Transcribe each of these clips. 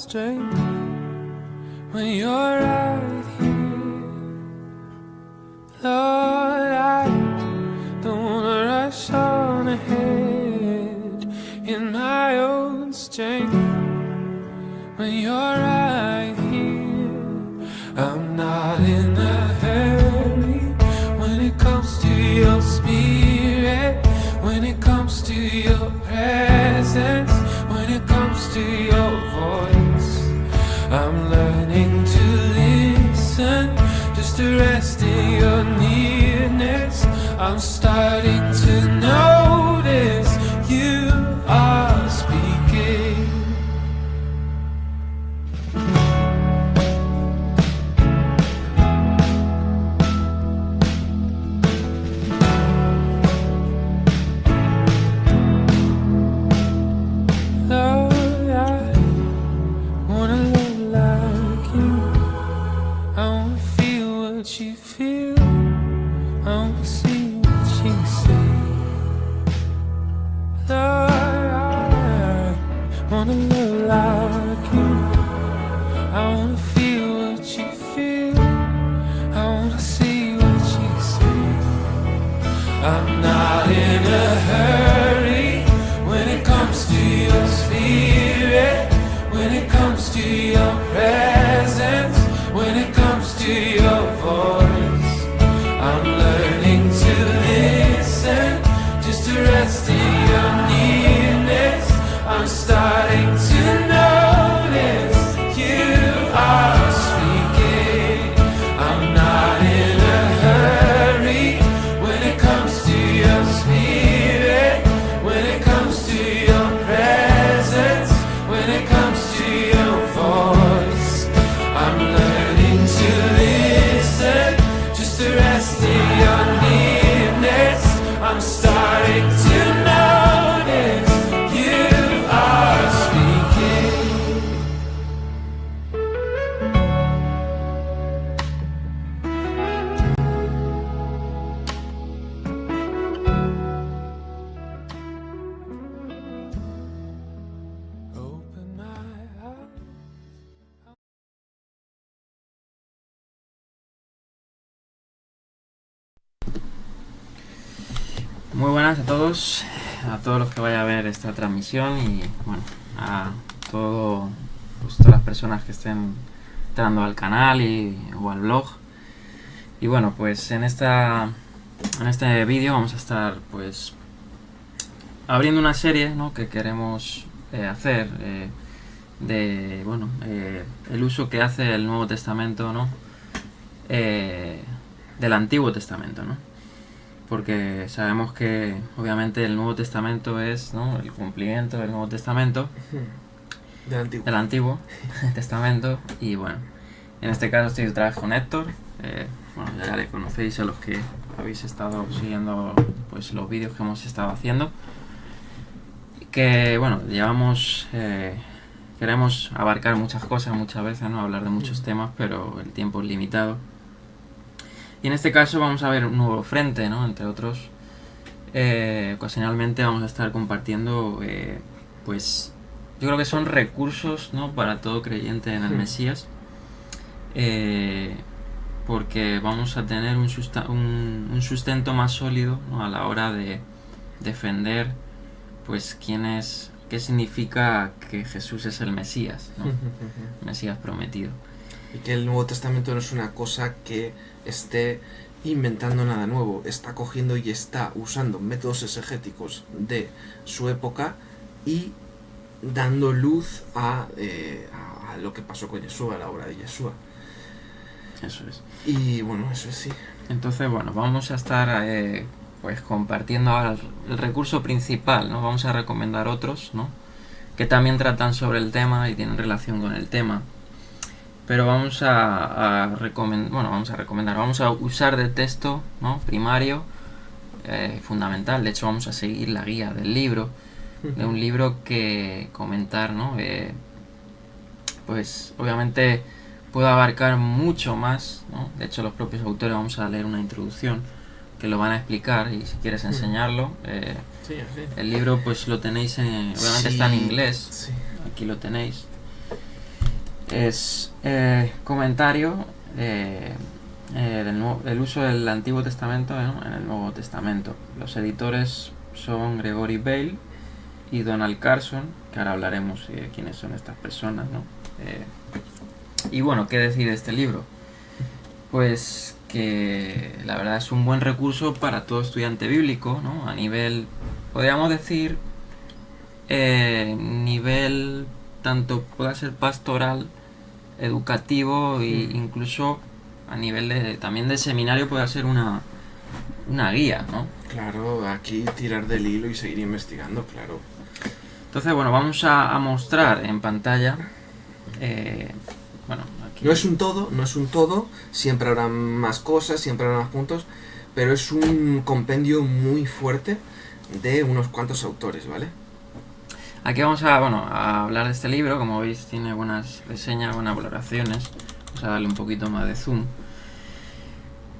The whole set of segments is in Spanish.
strength when you're right here. Lord, I don't wanna rush on ahead in my own strength when you're right here. I'm not in a hurry when it comes to your spirit, when it comes to your presence, when it comes to your voice. I'm learning to listen, just to rest in your nearness. I'm starting to notice you are speaking. Lord, I wanna live like you. I wanna feel what you feel. I wanna see what you see. Lord, I wanna live like you. I wanna feel what you feel. I wanna see what you see. I'm not in a hurry when it comes to your spirit, when it comes to your presence, when it comes to your voice. I'm learning to listen, just to rest in your nearness. I'm starting to notice you are speaking. I'm not in a hurry when it comes to your spirit, when it comes to your presence, when it comes to your voice. I'm learning to listen, just to rest in your nearness. I'm starting to notice you are speaking. Open my eyes. Muy buenas a todos los que vayan a ver esta transmisión y bueno, a todas las personas que estén entrando al canal o al blog. Y bueno, pues en este vídeo vamos a estar pues abriendo una serie, ¿no?, que queremos hacer de bueno, el uso que hace el Nuevo Testamento, ¿no?, del Antiguo Testamento, ¿no? Porque sabemos que obviamente el Nuevo Testamento es, ¿no?, el cumplimiento del Nuevo Testamento, del Antiguo Testamento. Y bueno, en este caso estoy otra vez con Héctor. Bueno, ya le conocéis a los que habéis estado siguiendo pues los vídeos que hemos estado haciendo, que bueno, queremos abarcar muchas cosas muchas veces, ¿no?, hablar de muchos temas, pero el tiempo es limitado. Y en este caso vamos a ver un nuevo frente, ¿no?, entre otros. Ocasionalmente vamos a estar compartiendo, pues yo creo que son recursos, ¿no?, para todo creyente en el Mesías, porque vamos a tener un sustento más sólido, ¿no?, a la hora de defender pues qué significa que Jesús es el Mesías, ¿no?, Mesías prometido. Y que el Nuevo Testamento no es una cosa que esté inventando nada nuevo, está cogiendo y está usando métodos exegéticos de su época y dando luz a lo que pasó con Yeshua, a la obra de Yeshua. Eso es. Y bueno, eso es, sí. Entonces, bueno, vamos a estar pues compartiendo ahora el recurso principal, ¿no? Vamos a recomendar otros, ¿no?, que también tratan sobre el tema y tienen relación con el tema. Pero vamos a usar de texto, ¿no?, primario, fundamental. De hecho, vamos a seguir la guía del libro, de un libro que comentar, ¿no? Pues obviamente puede abarcar mucho más, ¿no? De hecho, los propios autores, vamos a leer una introducción que lo van a explicar, y si quieres enseñarlo, Sí, sí. el libro pues lo tenéis, obviamente Sí, está en inglés, sí. aquí lo tenéis. es comentario del uso del Antiguo Testamento, ¿no?, en el Nuevo Testamento. Los editores son Gregory Bale y Donald Carson, que ahora hablaremos de quiénes son estas personas, ¿no? Y bueno, ¿qué decir de este libro? Pues que la verdad es un buen recurso para todo estudiante bíblico, ¿no? A nivel, podríamos decir, nivel tanto pueda ser pastoral, educativo e incluso a nivel también de seminario puede ser una guía, ¿no? Claro, aquí tirar del hilo y seguir investigando, claro. Entonces, bueno, vamos a mostrar en pantalla, bueno, aquí... No es un todo, siempre habrá más cosas, siempre habrá más puntos, pero es un compendio muy fuerte de unos cuantos autores, ¿vale? Aquí vamos a hablar de este libro. Como veis tiene buenas reseñas, buenas valoraciones. Vamos a darle un poquito más de zoom.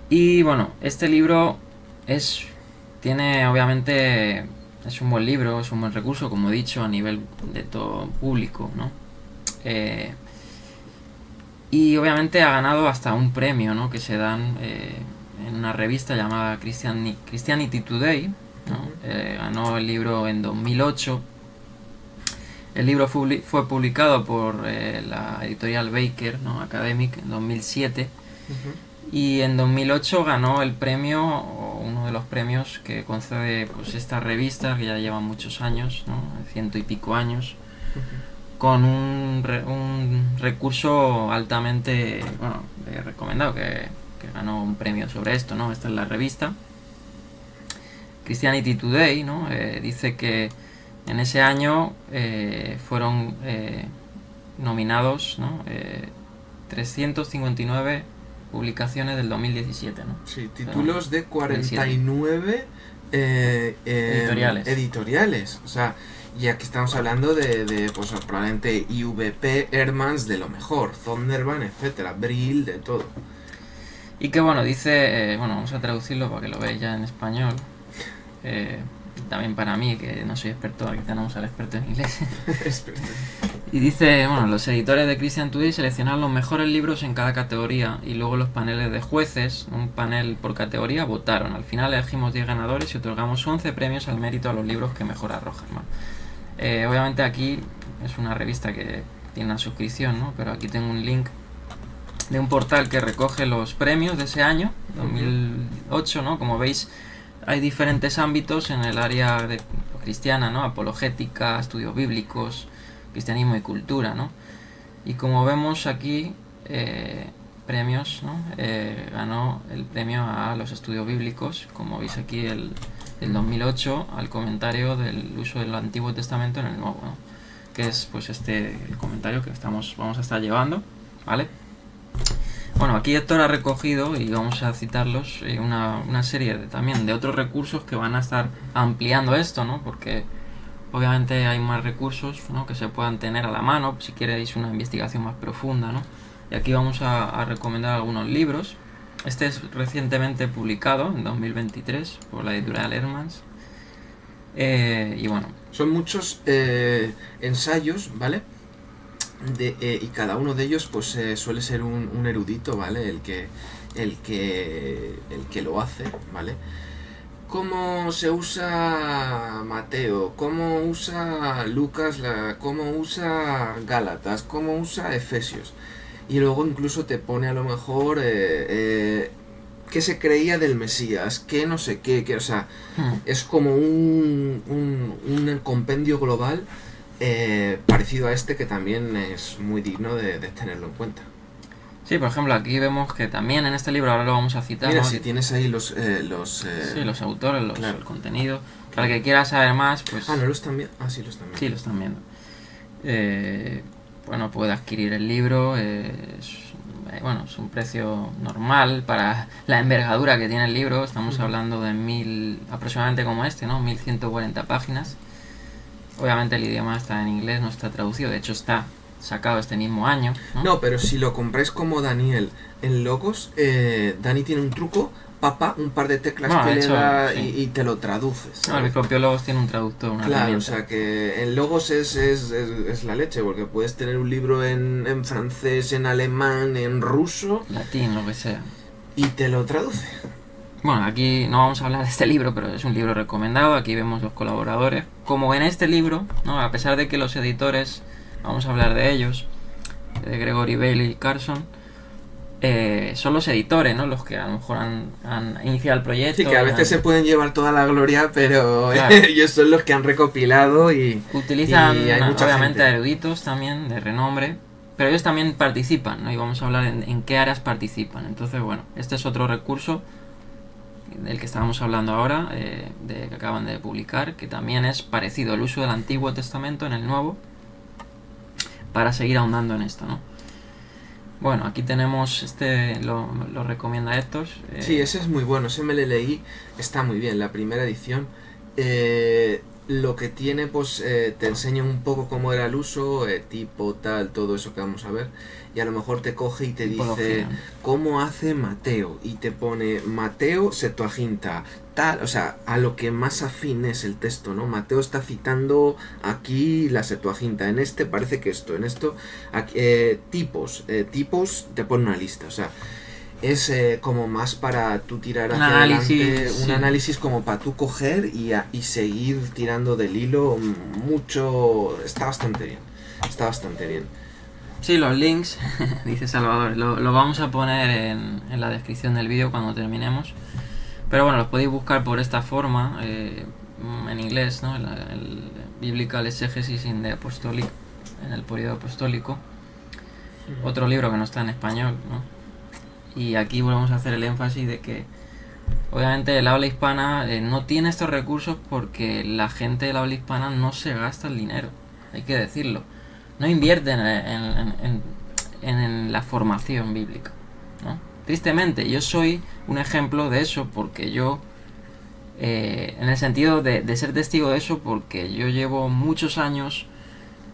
Y bueno, este libro tiene obviamente, es un buen libro, es un buen recurso, como he dicho, a nivel de todo público, ¿no? Y obviamente ha ganado hasta un premio, ¿no?, que se dan en una revista llamada Christianity Today, ¿no? Ganó el libro en 2008. El libro fue publicado por la editorial Baker, ¿no?, Academic, en 2007. Y en 2008 ganó el premio, o uno de los premios que concede pues esta revista, que ya lleva muchos años, ¿no?, 100 y pico años, con un recurso altamente recomendado, que ganó un premio sobre esto, ¿no? Esta es la revista Christianity Today, ¿no? Dice que en ese año fueron nominados, ¿no?, 359 publicaciones del 2017, ¿no? Sí, títulos de 49 editoriales. O sea, y aquí estamos hablando de pues probablemente IVP, Hermans, de lo mejor, Zondervan, etcétera, Brill, de todo. Y que bueno, dice, vamos a traducirlo para que lo veáis ya en español. También para mí, que no soy experto, aquí tenemos al experto en inglés. Y dice, los editores de Christian Today seleccionaron los mejores libros en cada categoría y luego los paneles de jueces, un panel por categoría, votaron. Al final elegimos 10 ganadores y otorgamos 11 premios al mérito a los libros que mejor arrojan, ¿no? Obviamente aquí es una revista que tiene una suscripción, ¿no? Pero aquí tengo un link de un portal que recoge los premios de ese año, 2008, ¿no? Como veis, hay diferentes ámbitos en el área cristiana, ¿no? Apologética, estudios bíblicos, cristianismo y cultura, ¿no? Y como vemos aquí, premios, ¿no? Ganó el premio a los estudios bíblicos, como veis aquí el 2008, al comentario del uso del Antiguo Testamento en el Nuevo, ¿no? Que es pues el comentario que vamos a estar llevando, ¿vale? Bueno, aquí Héctor ha recogido, y vamos a citarlos, una serie también de otros recursos que van a estar ampliando esto, ¿no? Porque obviamente hay más recursos, ¿no?, que se puedan tener a la mano si queréis una investigación más profunda, ¿no? Y aquí vamos a recomendar algunos libros. Este es recientemente publicado, en 2023, por la editorial Hermans. Y bueno, son muchos ensayos, ¿vale? Y cada uno de ellos pues suele ser un erudito, ¿vale? El que lo hace, ¿vale? Cómo se usa Mateo, cómo usa Lucas, cómo usa Gálatas, cómo usa Efesios. Y luego incluso te pone a lo mejor qué se creía del Mesías, qué no sé qué, o sea, es como un compendio global parecido a este, que también es muy digno de tenerlo en cuenta. Sí, por ejemplo, aquí vemos que también en este libro, ahora lo vamos a citar. Mira, ¿no? si tienes ahí los autores, claro, el contenido. Para el que quiera saber más, pues... ¿no lo están viendo? Sí, lo están viendo. Sí, lo están viendo. Puede adquirir el libro. Es un precio normal para la envergadura que tiene el libro. Estamos hablando de aproximadamente como este, ¿no? 1140 páginas. Obviamente el idioma está en inglés, no está traducido. De hecho, está sacado este mismo año, ¿no? No, pero si lo compráis como Daniel en Logos, Dani tiene un truco un par de teclas Bueno, que de le hecho, da sí. y te lo traduces. No, el propio Logos tiene un traductor, una Claro, o herramienta. sea que en Logos es la leche, porque puedes tener un libro en francés, en alemán, en ruso, Latín, lo que sea. y te lo traduce. Bueno, aquí no vamos a hablar de este libro, pero es un libro recomendado. Aquí vemos los colaboradores. Como en este libro, ¿no? A pesar de que los editores, vamos a hablar de ellos, de Gregory Bailey y Carson, son los editores, ¿no? Los que a lo mejor han iniciado el proyecto. Sí, que a veces se pueden llevar toda la gloria, pero Claro. ellos son los que han recopilado y utilizan, y hay mucha obviamente, gente. eruditos también, de renombre. Pero ellos también participan, ¿no? Y vamos a hablar en qué áreas participan. Entonces, bueno, este es otro recurso del que estábamos hablando ahora, que acaban de publicar, que también es parecido al uso del Antiguo Testamento en el Nuevo, para seguir ahondando en esto, ¿no? Bueno, aquí tenemos, lo recomienda Héctor. Sí, ese es muy bueno, ese me lo leí, está muy bien, la primera edición. Lo que tiene, pues, te enseña un poco cómo era el uso, tipo, tal, todo eso que vamos a ver. Y a lo mejor te coge y te dice Tipología, ¿no? cómo hace Mateo. Y te pone Mateo Septuaginta, tal, o sea, a lo que más afín es el texto, ¿no? Mateo está citando aquí la Septuaginta, en este parece que esto, en esto, aquí, tipos, te pone una lista, o sea, es como más para tú tirar Un hacia análisis, adelante, un sí. análisis como para tú coger y seguir tirando del hilo mucho, está bastante bien. Sí, los links, dice Salvador, lo vamos a poner en la descripción del vídeo cuando terminemos. Pero bueno, los podéis buscar por esta forma, en inglés, ¿no? El Biblical Exegesis in the Apostolic, en el periodo apostólico. Otro libro que no está en español, ¿no? Y aquí volvemos a hacer el énfasis de que obviamente el habla hispana no tiene estos recursos porque la gente del habla hispana no se gasta el dinero, hay que decirlo. No invierten en la formación bíblica, ¿no? Tristemente, yo soy un ejemplo de eso porque yo, en el sentido de ser testigo de eso, porque yo llevo muchos años,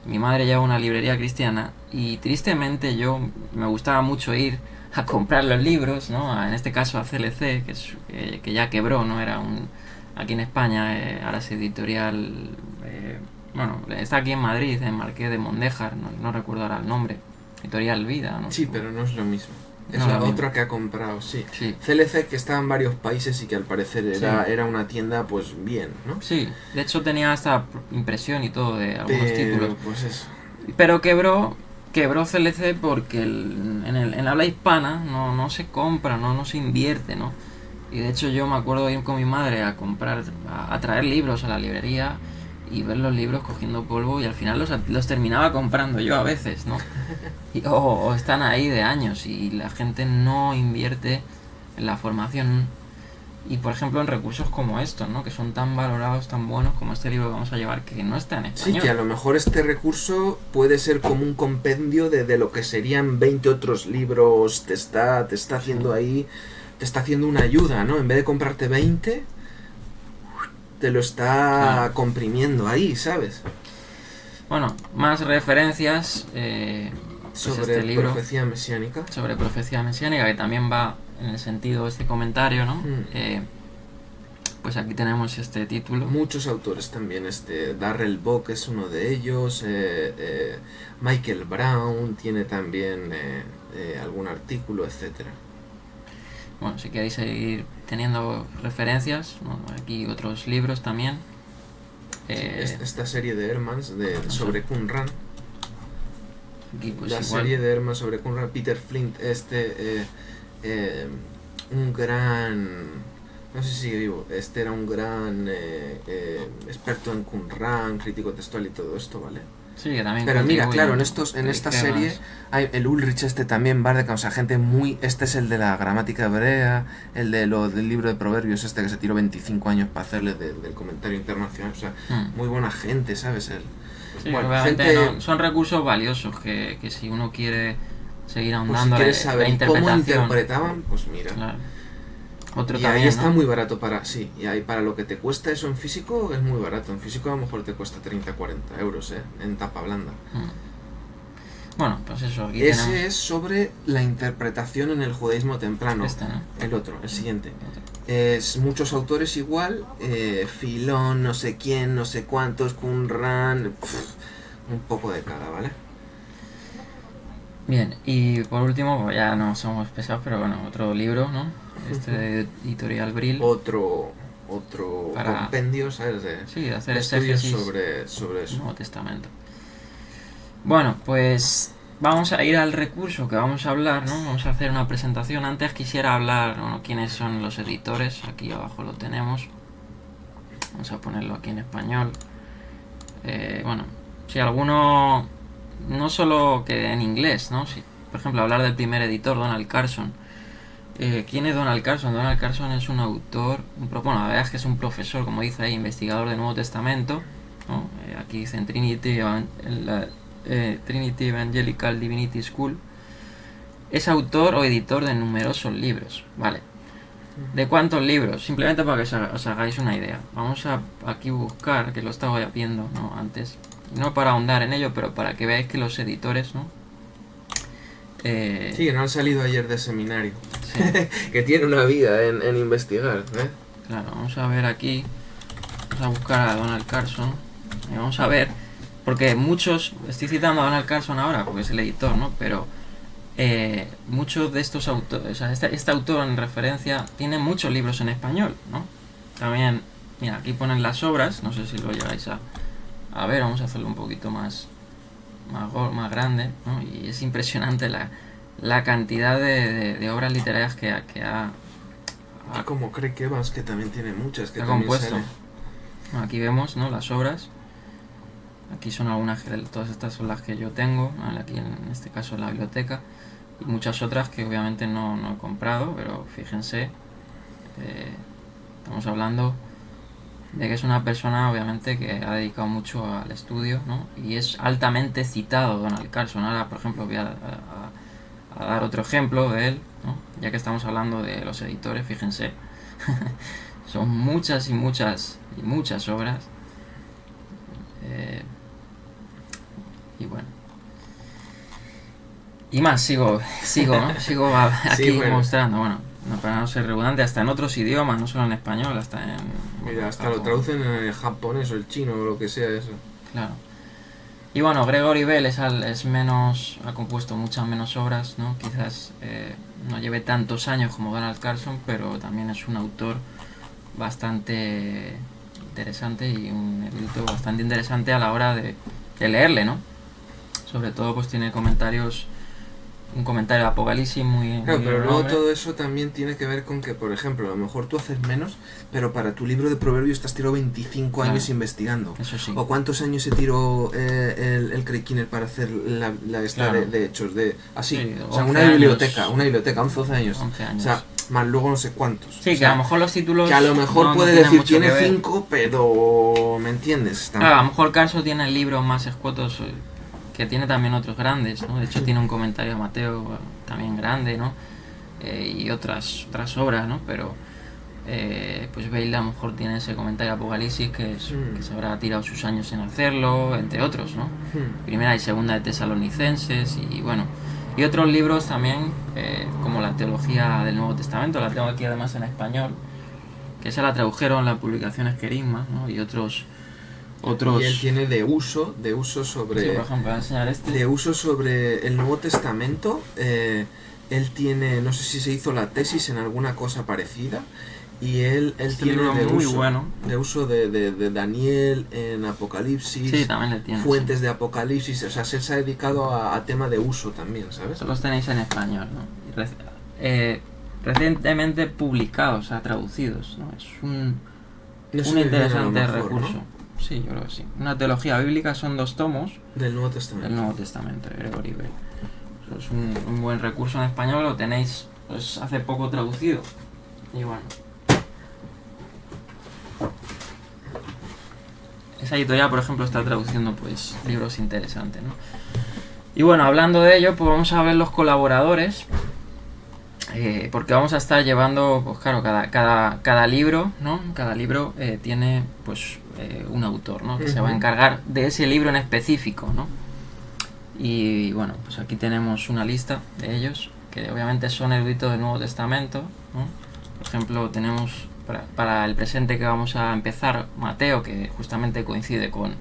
mi madre lleva una librería cristiana y tristemente yo me gustaba mucho ir a comprar los libros, ¿no? En este caso a CLC, que ya quebró, ¿no? Era aquí en España, ahora es editorial, bueno, está aquí en Madrid, en Marqués de Mondéjar, no recuerdo ahora el nombre, editorial Vida, ¿no? Sí, pero no es lo mismo. Es No, la lo mismo. otra que ha comprado, sí. Sí. CLC, que está en varios países y que al parecer Sí. era una tienda, pues bien, ¿no? Sí, de hecho tenía hasta impresión y todo de algunos títulos. Pues eso. Pero quebró CLC porque en habla hispana no se compra, no se invierte, ¿no? Y de hecho yo me acuerdo de ir con mi madre a comprar, a traer libros a la librería y ver los libros cogiendo polvo y al final los terminaba comprando yo a veces, ¿no? O están ahí de años y la gente no invierte en la formación y por ejemplo en recursos como estos, ¿no? Que son tan valorados, tan buenos como este libro que vamos a llevar, que no está en Sí, español. que a lo mejor este recurso puede ser como un compendio de lo que serían 20 otros libros, te está haciendo ahí, te está haciendo una ayuda, ¿no? En vez de comprarte 20, te lo está Claro. comprimiendo ahí, ¿sabes? Bueno, más referencias pues Sobre este libro profecía mesiánica. sobre profecía mesiánica, que también va en el sentido de este comentario, ¿no? Pues aquí tenemos este título. Muchos autores también, Darrell Bock es uno de ellos, Michael Brown tiene también algún artículo, etcétera. Bueno, si queréis seguir teniendo referencias, ¿no? Aquí otros libros también. Esta serie de Hermans sobre Qumran, Aquí pues la igual. serie de Hermans sobre Qumran, Peter Flint, un gran, no sé si digo, era un gran experto en Qumran, crítico textual y todo esto, ¿vale? Sí, que también Pero mira, contribuye, claro, ¿no? en esta ¿Qué serie más? hay el Ulrich también, Bardeca, o sea, gente muy... Este es el de la gramática hebrea, el del libro de proverbios, que se tiró 25 años para hacerle del comentario internacional, o sea, muy buena gente, ¿sabes? Sí, bueno, obviamente gente- no, son recursos valiosos que si uno quiere seguir Pues si ahondando quieres la saber cómo interpretación. interpretaban, pues mira. Claro. Otro Y también, ahí está ¿no? muy barato y ahí para lo que te cuesta eso en físico es muy barato. En físico a lo mejor te cuesta 30-40 euros, en tapa blanda. Bueno, pues eso, aquí Ese tenemos es sobre la interpretación en el judaísmo temprano. este, ¿no? El otro, el siguiente. Es muchos autores igual, Filón, no sé quién, no sé cuántos, Qumran, un poco de cada, ¿vale? Bien, y por último, pues ya no somos pesados, pero bueno, otro libro, ¿no? Este de Editorial Brill. Otro Para- compendio, ¿sabes? Sí, de hacer Estudios exégesis sobre del eso. Nuevo Testamento. Bueno, pues vamos a ir al recurso que vamos a hablar, ¿no? Vamos a hacer una presentación. Antes quisiera hablar, bueno, quiénes son los editores. Aquí abajo lo tenemos. Vamos a ponerlo aquí en español. Bueno, si alguno, no solo que en inglés, ¿no? Si, por ejemplo, hablar del primer editor, Donald Carson. ¿Quién es Donald Carson? Donald Carson es un autor, bueno, la verdad es que es un profesor, como dice ahí, investigador del Nuevo Testamento, ¿no? Aquí dice en Trinity Evangelical Divinity School. Es autor o editor de numerosos libros, ¿vale? ¿De cuántos libros? Simplemente para que os hagáis una idea. Vamos a aquí buscar, que lo estaba viendo, ¿no? Antes. No para ahondar en ello, pero para que veáis que los editores, ¿no? Sí, que no han salido ayer de seminario. Sí. Que tiene una vida en investigar, ¿eh? Claro, vamos a ver aquí. Vamos a buscar a Donald Carson. Y vamos a ver. Porque muchos. Estoy citando a Donald Carson ahora, porque es el editor, ¿no? Pero muchos de estos autores. O sea, este autor en referencia tiene muchos libros en español, ¿no? También. Mira, aquí ponen las obras. No sé si lo llegáis a ver. Vamos a hacerlo un poquito más grande, ¿no? Y es impresionante la cantidad de obras literarias que ha Como Craig Evans, que también tiene muchas, que ha también compuesto. sale. Bueno, aquí vemos, ¿no? Las obras. Aquí son algunas, todas estas son las que yo tengo, ¿vale? Aquí en este caso en la biblioteca, y muchas otras que obviamente no he comprado, pero fíjense, estamos hablando de que es una persona obviamente que ha dedicado mucho al estudio, ¿no? Y es altamente citado Donald Carson. Ahora, por ejemplo, voy a dar otro ejemplo de él, ¿no? Ya que estamos hablando de los editores, fíjense, son muchas y muchas obras. Y bueno, y más, sigo ¿no? Sigo aquí Sí, bueno. mostrando, bueno, no, para no ser redundante, hasta en otros idiomas, no solo en español, hasta en... Mira, hasta lo traducen en el japonés o el chino o lo que sea eso. Claro. Y bueno, Gregory Bell es menos, ha compuesto muchas menos obras, ¿no? Quizás no lleve tantos años como Donald Carson, pero también es un autor bastante interesante y un erudito bastante interesante a la hora de leerle, ¿no? Sobre todo pues tiene un comentario de Apocalipsis muy... Claro, muy pero luego renombre. todo eso también tiene que ver con que, por ejemplo, a lo mejor tú haces menos, pero para tu libro de proverbios te has tirado 25 Claro. años investigando. Eso sí. ¿O cuántos años se tiró el Craig Kinner para hacer la esta Claro. de hechos? Así, Sí, o sea, 11 una biblioteca, años. 11, 12 años. 11 años. O sea, más luego no sé cuántos. Sí, O que sea, a lo mejor los títulos... que a lo mejor no puede tienen decir mucho tiene que ver. 5, pero ¿me entiendes? Claro, a lo mejor Carson tiene libros más escuetos que tiene también otros grandes, ¿no? De hecho tiene un comentario a Mateo también grande, ¿no? Y otras obras, ¿no? Pero pues Bale a lo mejor tiene ese comentario a Apocalipsis que se habrá tirado sus años en hacerlo, entre otros, ¿no? Primera y segunda de Tesalonicenses y bueno. Y otros libros también, como la teología del Nuevo Testamento, la tengo aquí además en español, que esa la tradujeron las publicaciones Querigma, ¿no? Y otros... Y él tiene de uso sobre... Sí, por ejemplo, voy a enseñar este. De uso sobre el Nuevo Testamento. Él tiene, no sé si se hizo la tesis en alguna cosa parecida. Y él Este tiene libro de muy uso, bueno. de uso de Daniel en Apocalipsis. Sí, también le tiene. Fuentes de Apocalipsis. O sea, él se ha dedicado a tema de uso también, ¿sabes? Eso los tenéis en español, ¿no? Y recientemente publicados, o sea, traducidos, ¿no? Es un Eso viene a lo interesante mejor, recurso. ¿no? Sí, yo creo que sí. Una teología bíblica son 2 tomos Del Nuevo Testamento. del Nuevo Testamento de Gregory Bell. Eso es un buen recurso en español, lo tenéis pues, hace poco traducido. Y bueno. Esa editorial, por ejemplo, está traduciendo pues libros interesantes, ¿no? Y bueno, hablando de ello, pues vamos a ver los colaboradores. Porque vamos a estar llevando, pues claro, cada libro, ¿no? Cada libro tiene pues un autor, ¿no? Que se va a encargar de ese libro en específico, ¿no? Y bueno, pues aquí tenemos una lista de ellos, que obviamente son eruditos del Nuevo Testamento, ¿no? Por ejemplo, tenemos para el presente que vamos a empezar, Mateo, que justamente coincide con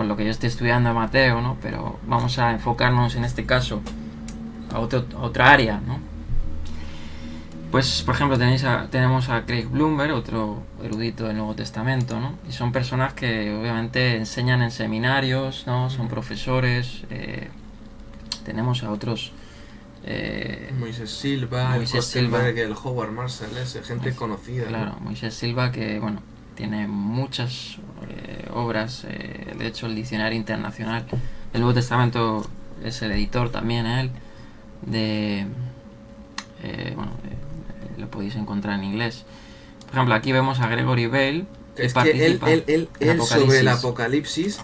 lo que yo estoy estudiando en Mateo, ¿no? Pero vamos a enfocarnos en este caso a otra área, ¿no? Pues, por ejemplo, tenemos a Craig Blomberg, otro erudito del Nuevo Testamento, ¿no? Y son personas que obviamente enseñan en seminarios, ¿no? Son profesores. Tenemos a otros... Moisés Silva, el Kostenberg, el Howard Marshall, gente conocida. Claro, ¿no? Moisés Silva, que bueno, tiene muchas obras. De hecho, el Diccionario Internacional del Nuevo Testamento es el editor también, él. Lo podéis encontrar en inglés. Por ejemplo, aquí vemos a Gregory Bale, que es participa que él sobre el Apocalipsis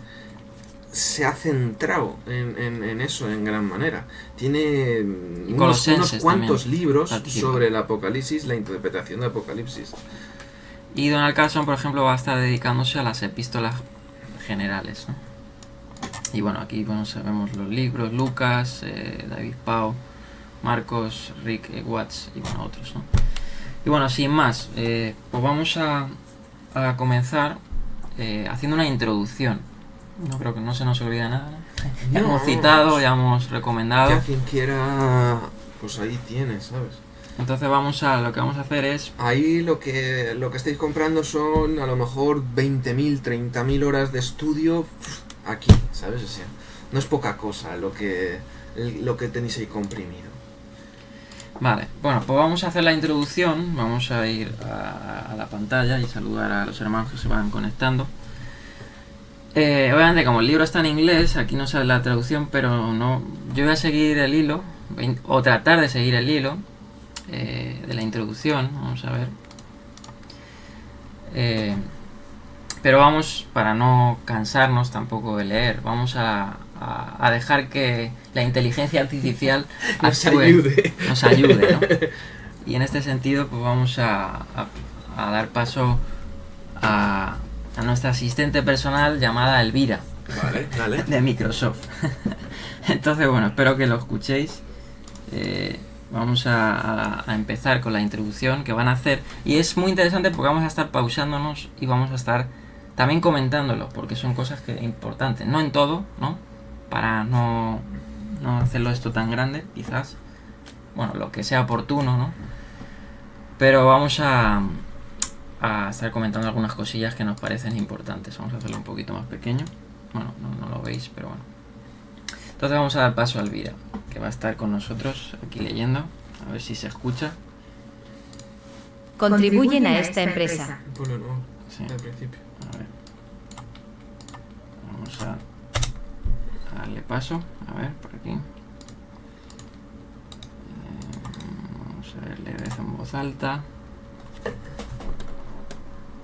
se ha centrado en eso en gran manera. Tiene unos cuantos libros sobre el Apocalipsis, la interpretación del Apocalipsis. Y Donald Carson, por ejemplo, va a estar dedicándose a las epístolas generales, ¿no? Y bueno, aquí vemos los libros, Lucas, David Pau, Marcos, Rick Watts y bueno, otros, ¿no? Y bueno, sin más, pues vamos a comenzar haciendo una introducción. No creo que no se nos olvide nada, ¿no? Ya hemos citado, ya hemos recomendado. Ya quien quiera, pues ahí tienes, ¿sabes? Entonces lo que vamos a hacer es... Ahí lo que estáis comprando son a lo mejor 20.000, 30.000 horas de estudio aquí, ¿sabes? O sea, no es poca cosa lo que tenéis ahí comprimido. Vale, bueno, pues vamos a hacer la introducción, vamos a ir a la pantalla y saludar a los hermanos que se van conectando. Obviamente, como el libro está en inglés, aquí no sale la traducción, pero no, yo voy a seguir el hilo, o tratar de seguir el hilo de la introducción, vamos a ver. Pero vamos, para no cansarnos tampoco de leer, vamos a dejar que la inteligencia artificial nos ayude, ¿no? Y en este sentido, pues vamos a dar paso a nuestra asistente personal llamada Elvira. Vale. De Microsoft. Entonces, bueno, espero que lo escuchéis. Vamos a empezar con la introducción que van a hacer. Y es muy interesante porque vamos a estar pausándonos y vamos a estar también comentándolo, porque son cosas importantes. No en todo, ¿no? Para no hacerlo esto tan grande, quizás. Bueno, lo que sea oportuno, ¿no? Pero vamos a estar comentando algunas cosillas que nos parecen importantes. Vamos a hacerlo un poquito más pequeño. Bueno, no lo veis, pero bueno. Entonces vamos a dar paso a Elvira, que va a estar con nosotros aquí leyendo. A ver si se escucha. Contribuyen a esta empresa. Bueno, no, sí. Al principio. A ver. Vamos a darle paso. A ver, por aquí. Vamos a ver, leer eso en voz alta.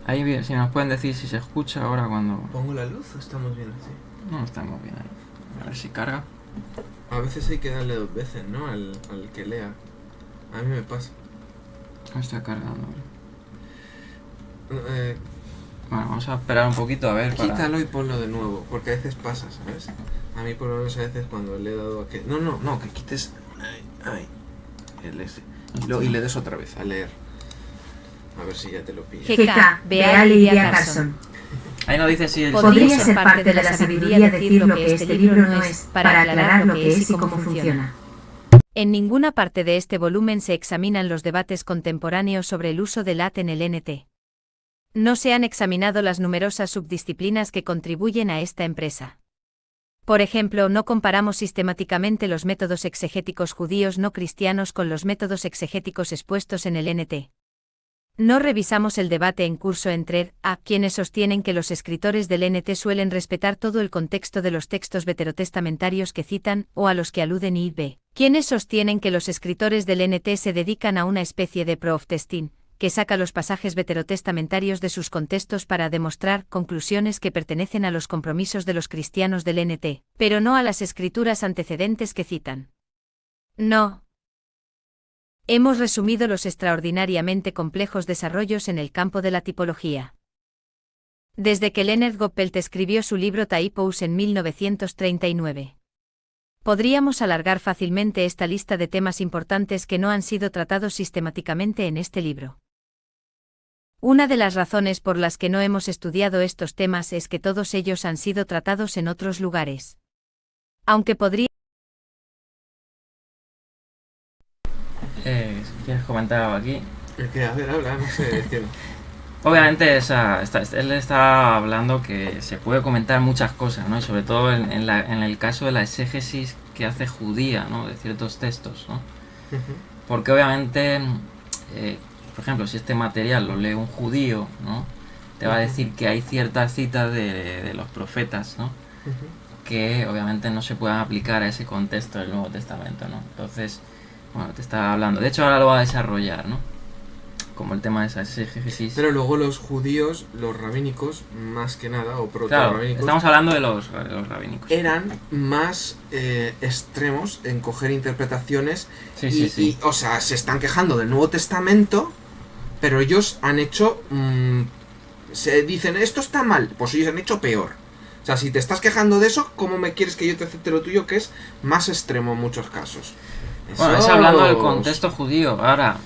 Ahí bien, si nos pueden decir si se escucha ahora cuando... ¿Pongo la luz o estamos bien así? No, estamos bien ahí. A ver si carga. A veces hay que darle 2 veces, ¿no? Al que lea. A mí me pasa. No está cargando. Bueno, vamos a esperar un poquito a ver. Quítalo y ponlo de nuevo, porque a veces pasa, ¿sabes? A mí por lo menos a veces cuando le he dado a que... No, que quites... Ay. Y le des otra vez a leer. A ver si ya te lo pillo. GK, Bea Lidia Carson. Ahí no dice si... Podría ser parte de la sabiduría decir lo que este libro no es, para aclarar lo que es y cómo funciona. En ninguna parte de este volumen se examinan los debates contemporáneos sobre el uso del AT en el NT. No se han examinado las numerosas subdisciplinas que contribuyen a esta empresa. Por ejemplo, no comparamos sistemáticamente los métodos exegéticos judíos no cristianos con los métodos exegéticos expuestos en el NT. No revisamos el debate en curso entre quienes sostienen que los escritores del NT suelen respetar todo el contexto de los textos veterotestamentarios que citan, o a los que aluden, y b. Quienes sostienen que los escritores del NT se dedican a una especie de proof-testing, que saca los pasajes veterotestamentarios de sus contextos para demostrar conclusiones que pertenecen a los compromisos de los cristianos del NT, pero no a las escrituras antecedentes que citan. No. Hemos resumido los extraordinariamente complejos desarrollos en el campo de la tipología. Desde que Leonard Goppelt escribió su libro Typos en 1939. Podríamos alargar fácilmente esta lista de temas importantes que no han sido tratados sistemáticamente en este libro. Una de las razones por las que no hemos estudiado estos temas es que todos ellos han sido tratados en otros lugares. Aunque podría... ¿Quieres comentar algo aquí? A ver, habla, no sé, entiendo. Obviamente él está hablando que se puede comentar muchas cosas, ¿no? Y sobre todo en el caso de la exégesis que hace judía, ¿no? De ciertos textos, ¿no? Porque obviamente, por ejemplo, si este material lo lee un judío, ¿no? Te va a decir que hay ciertas citas de los profetas, ¿no? Que obviamente no se puedan aplicar a ese contexto del Nuevo Testamento, ¿no? Entonces, bueno, te está hablando. De hecho, ahora lo va a desarrollar, ¿no? Como el tema de esa exégesis. Pero luego los judíos, los rabínicos, más que nada, o Claro, proto-rabínicos, estamos hablando de los rabínicos. eran más extremos en coger interpretaciones Sí. y, o sea, se están quejando del Nuevo Testamento, pero ellos han hecho... se dicen, esto está mal, pues ellos han hecho peor. O sea, si te estás quejando de eso, ¿cómo me quieres que yo te acepte lo tuyo, que es más extremo en muchos casos? Bueno, es hablando del contexto judío. Ahora,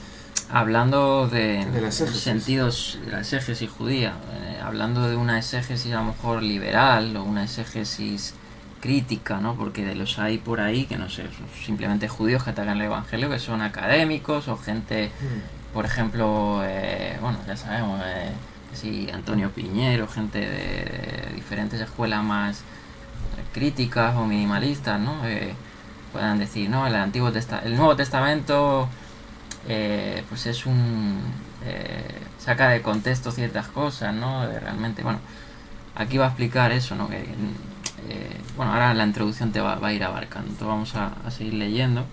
hablando de la exégesis. sentidos de la exégesis judía, hablando de una exégesis a lo mejor liberal o una exégesis crítica, ¿no? Porque de los hay por ahí que no sé, son simplemente judíos que atacan el evangelio, que son académicos o gente, por ejemplo, bueno, ya sabemos, sí, Antonio Piñero, gente de diferentes escuelas más críticas o minimalistas, ¿no? Puedan decir, no, el Nuevo Testamento pues es saca de contexto ciertas cosas, ¿no? Realmente, bueno, aquí va a explicar eso, ¿no? Que, bueno, ahora la introducción te va a ir abarcando. Entonces vamos a seguir leyendo.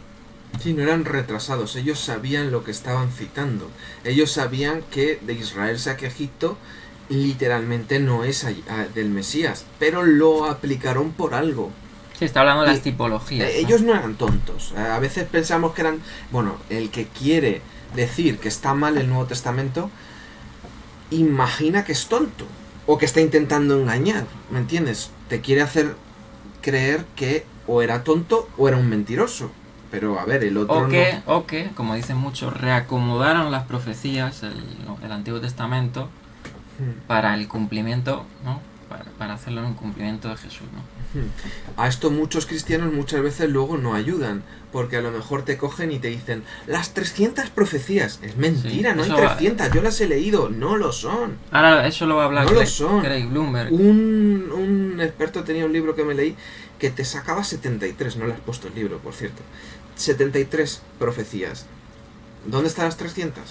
Sí, no eran retrasados, ellos sabían lo que estaban citando. Ellos sabían que de Israel saque Egipto literalmente no es del Mesías, pero lo aplicaron por algo. Sí, está hablando de las tipologías, ¿no? Ellos no eran tontos. A veces pensamos que eran... Bueno, el que quiere decir que está mal el Nuevo Testamento, imagina que es tonto. O que está intentando engañar, ¿me entiendes? Te quiere hacer creer que o era tonto o era un mentiroso. Pero a ver, el otro o que, como dicen muchos, reacomodaron las profecías del Antiguo Testamento para el cumplimiento, ¿no? Para hacerlo en un cumplimiento de Jesús, ¿no? A esto muchos cristianos muchas veces luego no ayudan, porque a lo mejor te cogen y te dicen las 300 profecías. Es mentira, Sí, no hay eso 300, yo las he leído, no lo son. Ahora eso lo va a hablar No lo son. Craig Bloomberg. Un experto tenía un libro que me leí que te sacaba 73, no le has puesto el libro, por cierto. 73 profecías. ¿Dónde están las 300?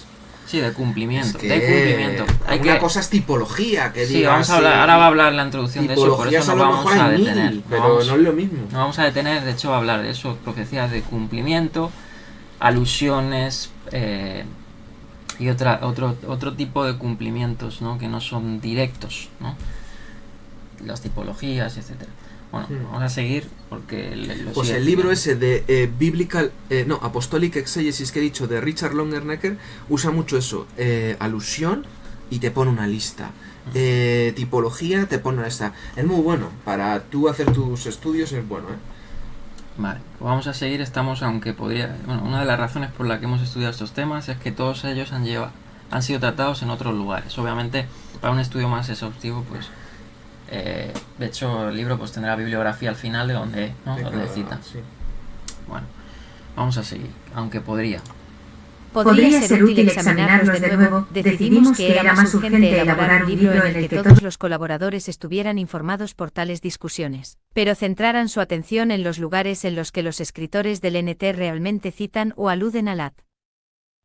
Sí, de cumplimiento. Es que De cumplimiento. una cosa es tipología, que Sí, digas, vamos a hablar, ahora va a hablar la introducción de eso, por tipologías eso a nos lo vamos mejor a hay detener. 1000, pero no es lo mismo. Nos vamos a detener, de hecho, va a hablar de eso, profecías de cumplimiento, alusiones y otro tipo de cumplimientos, ¿no? Que no son directos, ¿no? Las tipologías, etcétera. Bueno, vamos a seguir porque Pues el libro ese de Apostolic Exegesis que he dicho de Richard Longenecker usa mucho eso, alusión y te pone una lista, tipología te pone una lista. Es muy bueno, para tú hacer tus estudios es bueno, Vale, pues vamos a seguir, una de las razones por la que hemos estudiado estos temas es que todos ellos han sido tratados en otros lugares. Obviamente, para un estudio más exhaustivo, pues de hecho el libro pues tendrá bibliografía al final de donde cita. Sí. Bueno, vamos a seguir, aunque podría. Podría ser útil examinarlos de nuevo. Decidimos que era más urgente elaborar un libro en el que todos los colaboradores estuvieran informados por tales discusiones, pero centraran su atención en los lugares en los que los escritores del NT realmente citan o aluden al AT.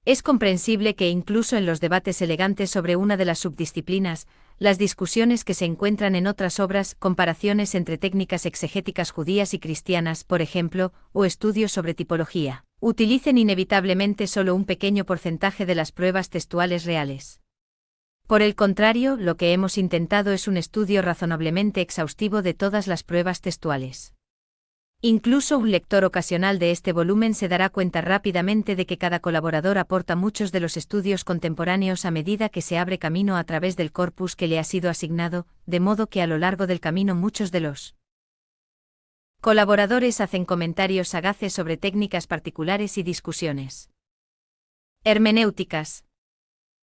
Es comprensible que incluso en los debates elegantes sobre una de las subdisciplinas, las discusiones que se encuentran en otras obras, comparaciones entre técnicas exegéticas judías y cristianas, por ejemplo, o estudios sobre tipología, utilicen inevitablemente solo un pequeño porcentaje de las pruebas textuales reales. Por el contrario, lo que hemos intentado es un estudio razonablemente exhaustivo de todas las pruebas textuales. Incluso un lector ocasional de este volumen se dará cuenta rápidamente de que cada colaborador aporta muchos de los estudios contemporáneos a medida que se abre camino a través del corpus que le ha sido asignado, de modo que a lo largo del camino muchos de los Colaboradores hacen comentarios sagaces sobre técnicas particulares y discusiones. Hermenéuticas.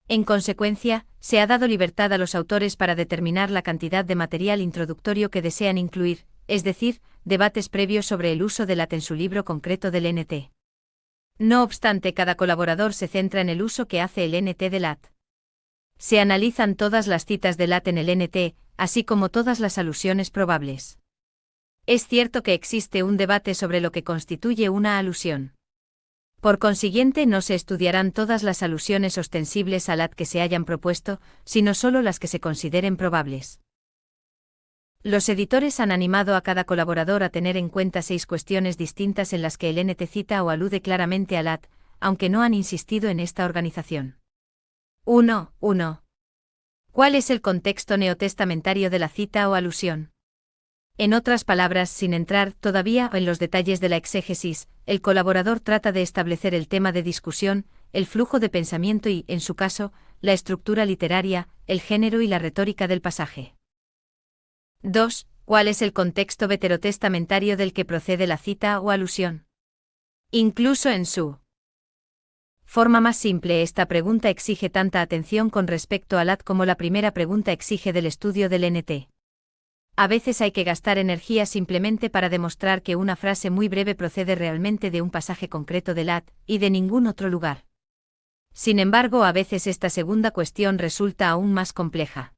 En consecuencia, se ha dado libertad a los autores para determinar la cantidad de material introductorio que desean incluir, es decir, debates previos sobre el uso del LAT en su libro concreto del NT. No obstante, cada colaborador se centra en el uso que hace el NT del LAT. Se analizan todas las citas del LAT en el NT, así como todas las alusiones probables. Es cierto que existe un debate sobre lo que constituye una alusión. Por consiguiente, no se estudiarán todas las alusiones ostensibles al LAT que se hayan propuesto, sino solo las que se consideren probables. Los editores han animado a cada colaborador a tener en cuenta 6 cuestiones distintas en las que el NT cita o alude claramente al LAT, aunque no han insistido en esta organización. 1. ¿Cuál es el contexto neotestamentario de la cita o alusión? En otras palabras, sin entrar todavía en los detalles de la exégesis, el colaborador trata de establecer el tema de discusión, el flujo de pensamiento y, en su caso, la estructura literaria, el género y la retórica del pasaje. 2. ¿Cuál es el contexto veterotestamentario del que procede la cita o alusión? Incluso en su forma más simple, esta pregunta exige tanta atención con respecto al LAT como la primera pregunta exige del estudio del NT. A veces hay que gastar energía simplemente para demostrar que una frase muy breve procede realmente de un pasaje concreto del LAT, y de ningún otro lugar. Sin embargo, a veces esta segunda cuestión resulta aún más compleja.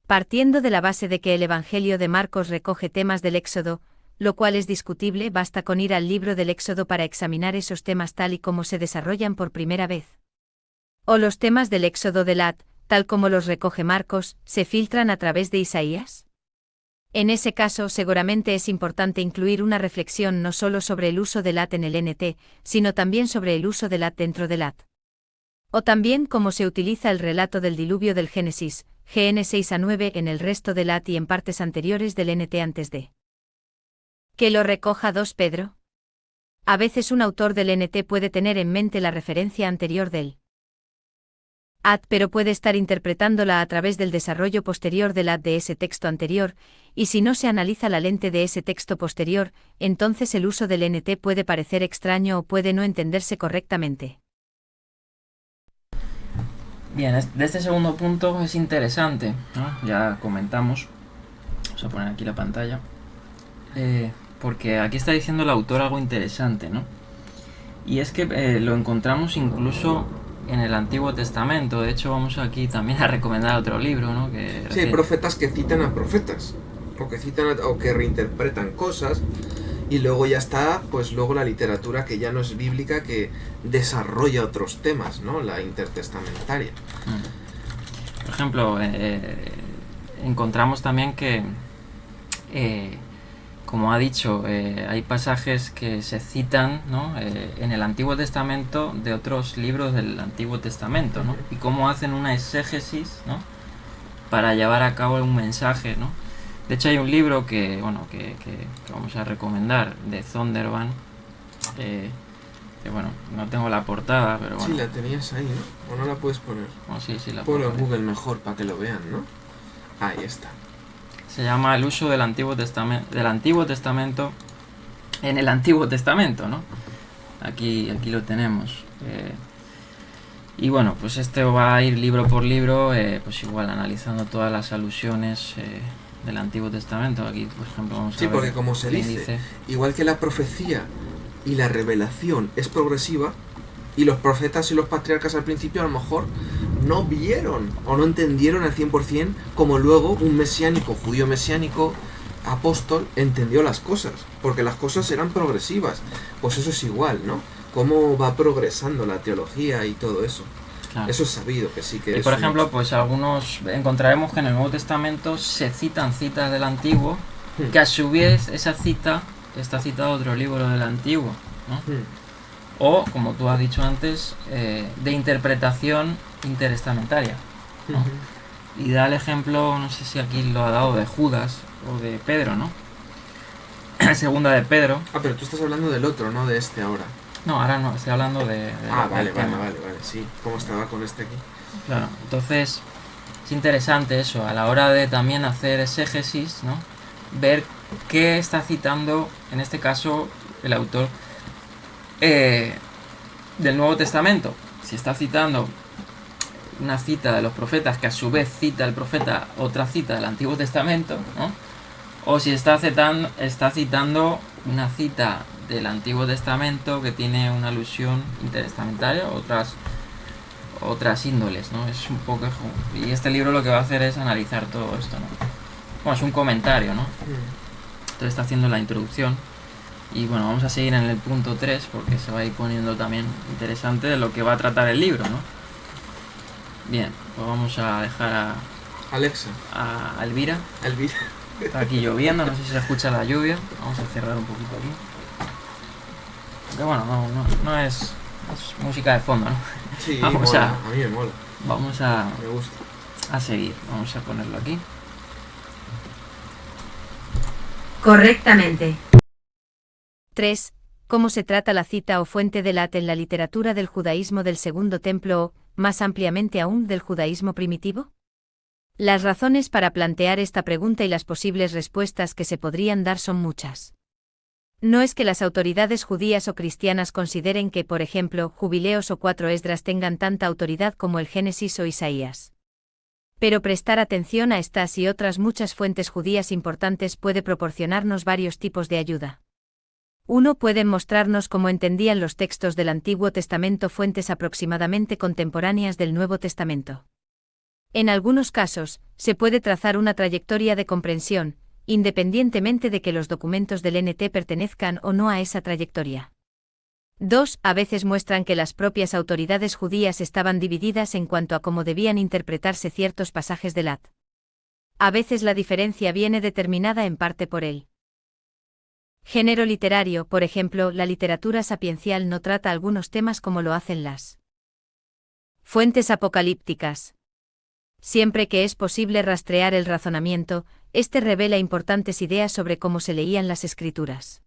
Partiendo de la base de que el Evangelio de Marcos recoge temas del Éxodo, lo cual es discutible, basta con ir al libro del Éxodo para examinar esos temas tal y como se desarrollan por primera vez. O los temas del Éxodo del LAT, tal como los recoge Marcos, ¿se filtran a través de Isaías? En ese caso, seguramente es importante incluir una reflexión no solo sobre el uso del LAT en el NT, sino también sobre el uso del LAT dentro del LAT. O también cómo se utiliza el relato del diluvio del Génesis, GN 6-9 en el resto del LAT y en partes anteriores del NT antes de que lo recoja 2 Pedro. A veces un autor del NT puede tener en mente la referencia anterior del AT, pero puede estar interpretándola a través del desarrollo posterior del AT de ese texto anterior, y si no se analiza la lente de ese texto posterior, entonces el uso del NT puede parecer extraño o puede no entenderse correctamente. Bien, de este segundo punto es interesante, ¿no? Ya comentamos, vamos a poner aquí la pantalla, porque aquí está diciendo el autor algo interesante, ¿no? Y es que lo encontramos incluso en el Antiguo Testamento. De hecho, vamos aquí también a recomendar otro libro, ¿no? Sí, hay profetas que citan a profetas, o que reinterpretan cosas, y luego ya está, pues luego la literatura que ya no es bíblica, que desarrolla otros temas, ¿no? La intertestamentaria. Por ejemplo, encontramos también que, como ha dicho, hay pasajes que se citan, ¿no? En el Antiguo Testamento de otros libros del Antiguo Testamento, ¿no? Y cómo hacen una exégesis, ¿no? Para llevar a cabo un mensaje, ¿no? De hecho, hay un libro que vamos a recomendar, de Zondervan, que bueno, no tengo la portada, pero bueno. Sí, la tenías ahí, ¿no? ¿O no la puedes poner? Oh, sí, la ponlo puedo en Google mejor para que lo vean, ¿no? Ahí está. Se llama El uso del Antiguo Testamento en el Antiguo Testamento, ¿no? Aquí lo tenemos. Y bueno, pues este va a ir libro por libro, pues igual analizando todas las alusiones del Antiguo Testamento. Aquí, por ejemplo, vamos a ver. Sí, porque como se dice, igual que la profecía y la revelación es progresiva, y los profetas y los patriarcas al principio a lo mejor no vieron o no entendieron al 100% como luego un mesiánico, judío mesiánico, apóstol, entendió las cosas, porque las cosas eran progresivas. Pues eso es igual, ¿no? Cómo va progresando la teología y todo eso. Claro. Eso es sabido, que sí que es. Y por ejemplo, pues algunos encontraremos que en el Nuevo Testamento se citan citas del Antiguo, que a su vez esa cita está citada otro libro del Antiguo, ¿no? O, como tú has dicho antes, de interpretación intertestamentaria, ¿no? Y da el ejemplo, no sé si aquí lo ha dado, de Judas o de Pedro, ¿no? Segunda de Pedro. Ah, pero tú estás hablando del otro, no de este ahora. No, ahora no, estoy hablando de vale, sí. ¿Cómo estaba con este aquí? Claro, entonces es interesante eso, a la hora de también hacer exégesis, ¿no? ver qué está citando, en este caso, el autor del Nuevo Testamento. Si está citando una cita de los profetas que a su vez cita el profeta otra cita del Antiguo Testamento, ¿no? O si está citando una cita del Antiguo Testamento que tiene una alusión intertestamentaria o otras índoles, ¿no? Es un poco... Y este libro lo que va a hacer es analizar todo esto, ¿no? Bueno, es un comentario, ¿no? Entonces está haciendo la introducción. Y bueno, vamos a seguir en el punto 3 porque se va a ir poniendo también interesante de lo que va a tratar el libro, ¿no? Bien, pues vamos a dejar a Elvira. Está aquí lloviendo, no sé si se escucha la lluvia. Vamos a cerrar un poquito aquí. Aunque bueno, no es música de fondo, ¿no? Sí, vamos mola, a mí me mola. Vamos Me gusta. a seguir. Vamos a ponerlo aquí. Correctamente. 3. ¿Cómo se trata la cita o fuente de Lat en la literatura del judaísmo del Segundo Templo o, más ampliamente aún, del judaísmo primitivo? Las razones para plantear esta pregunta y las posibles respuestas que se podrían dar son muchas. No es que las autoridades judías o cristianas consideren que, por ejemplo, Jubileos o 4 Esdras tengan tanta autoridad como el Génesis o Isaías. Pero prestar atención a estas y otras muchas fuentes judías importantes puede proporcionarnos varios tipos de ayuda. 1. Pueden mostrarnos cómo entendían los textos del Antiguo Testamento fuentes aproximadamente contemporáneas del Nuevo Testamento. En algunos casos, se puede trazar una trayectoria de comprensión, independientemente de que los documentos del NT pertenezcan o no a esa trayectoria. 2. A veces muestran que las propias autoridades judías estaban divididas en cuanto a cómo debían interpretarse ciertos pasajes del Lat. A veces la diferencia viene determinada en parte por él. Género literario, por ejemplo, la literatura sapiencial no trata algunos temas como lo hacen las fuentes apocalípticas. Siempre que es posible rastrear el razonamiento, este revela importantes ideas sobre cómo se leían las escrituras.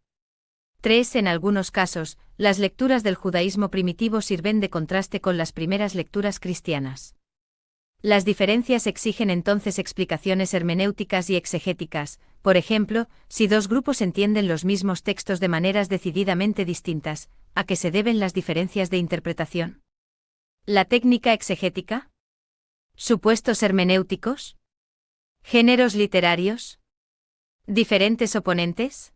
3. En algunos casos, las lecturas del judaísmo primitivo sirven de contraste con las primeras lecturas cristianas. Las diferencias exigen entonces explicaciones hermenéuticas y exegéticas, por ejemplo, si dos grupos entienden los mismos textos de maneras decididamente distintas, ¿a qué se deben las diferencias de interpretación? ¿La técnica exegética? ¿Supuestos hermenéuticos? ¿Géneros literarios? ¿Diferentes oponentes?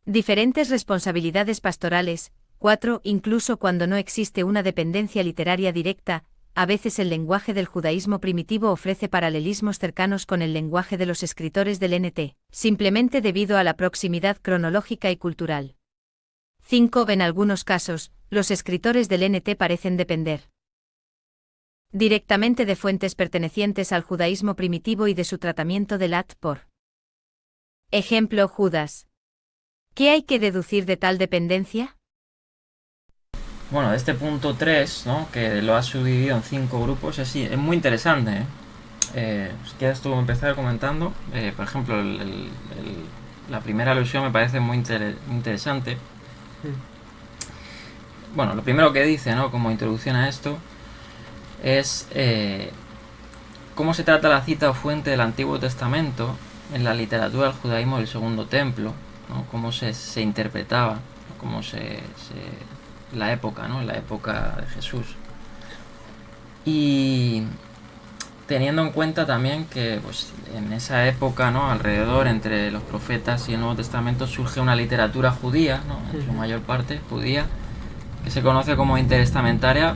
¿Diferentes responsabilidades pastorales? 4. Incluso cuando no existe una dependencia literaria directa, a veces el lenguaje del judaísmo primitivo ofrece paralelismos cercanos con el lenguaje de los escritores del NT, simplemente debido a la proximidad cronológica y cultural. 5. En algunos casos, los escritores del NT parecen depender directamente de fuentes pertenecientes al judaísmo primitivo y de su tratamiento del Lat por ejemplo Judas. ¿Qué hay que deducir de tal dependencia? Bueno, de este punto 3, ¿no? Que lo has subdividido en 5 grupos, es muy interesante, ¿eh? Si quieres tú empezar comentando, por ejemplo, la primera alusión me parece muy interesante. Bueno, lo primero que dice, ¿no? Como introducción a esto, es cómo se trata la cita o fuente del Antiguo Testamento en la literatura del judaísmo del Segundo Templo, ¿no? Cómo se interpretaba, cómo la época, ¿no? La época de Jesús. Y teniendo en cuenta también que pues, en esa época, ¿no? Alrededor, entre los profetas y el Nuevo Testamento, surge una literatura judía, ¿no? En su mayor parte judía, que se conoce como intertestamentaria,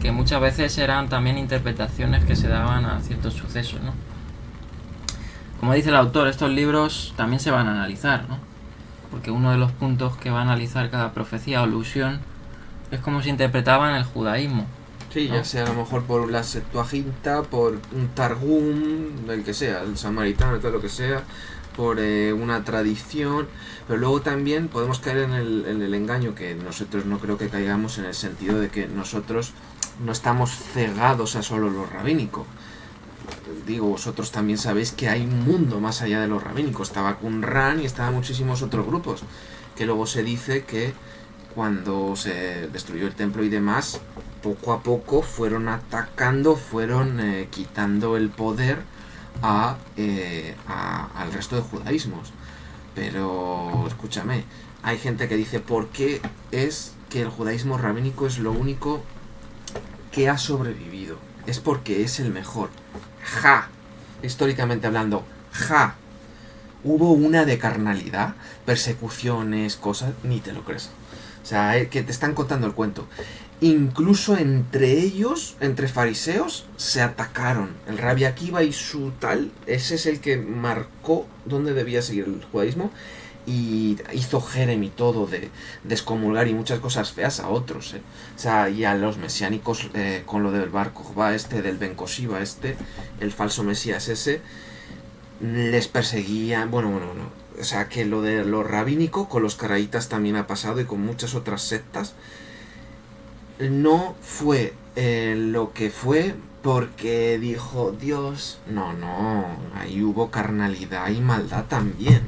que muchas veces eran también interpretaciones que se daban a ciertos sucesos, ¿no? Como dice el autor, estos libros también se van a analizar, ¿no? Porque uno de los puntos que va a analizar cada profecía o alusión es cómo se interpretaba en el judaísmo. Sí, ¿no? Ya sea a lo mejor por la Septuaginta, por un Targum, del que sea, el samaritano, todo lo que sea, por una tradición, pero luego también podemos caer en el engaño, que nosotros no creo que caigamos, en el sentido de que nosotros no estamos cegados a solo lo rabínico. Digo, vosotros también sabéis que hay un mundo más allá de lo rabínico. Estaba Qumran y estaban muchísimos otros grupos, que luego se dice que cuando se destruyó el templo y demás, poco a poco fueron atacando, fueron quitando el poder al resto de judaísmos. Pero escúchame, hay gente que dice, ¿por qué es que el judaísmo rabínico es lo único que ha sobrevivido? Es porque es el mejor. ¡Ja! Históricamente hablando, ¡ja! Hubo una de carnalidad, persecuciones, cosas, ni te lo crees. O sea, que te están contando el cuento. Incluso entre ellos, entre fariseos, se atacaron. El Rabbi Akiva y su tal, ese es el que marcó dónde debía seguir el judaísmo y hizo Jerem y todo de descomulgar y muchas cosas feas a otros. O sea, y a los mesiánicos con lo del Bar Kokhba del Ben Koshiva el falso mesías ese, les perseguían, bueno. O sea, que lo de lo rabínico con los caraítas también ha pasado y con muchas otras sectas. No fue lo que fue porque dijo Dios. No, ahí hubo carnalidad y maldad también.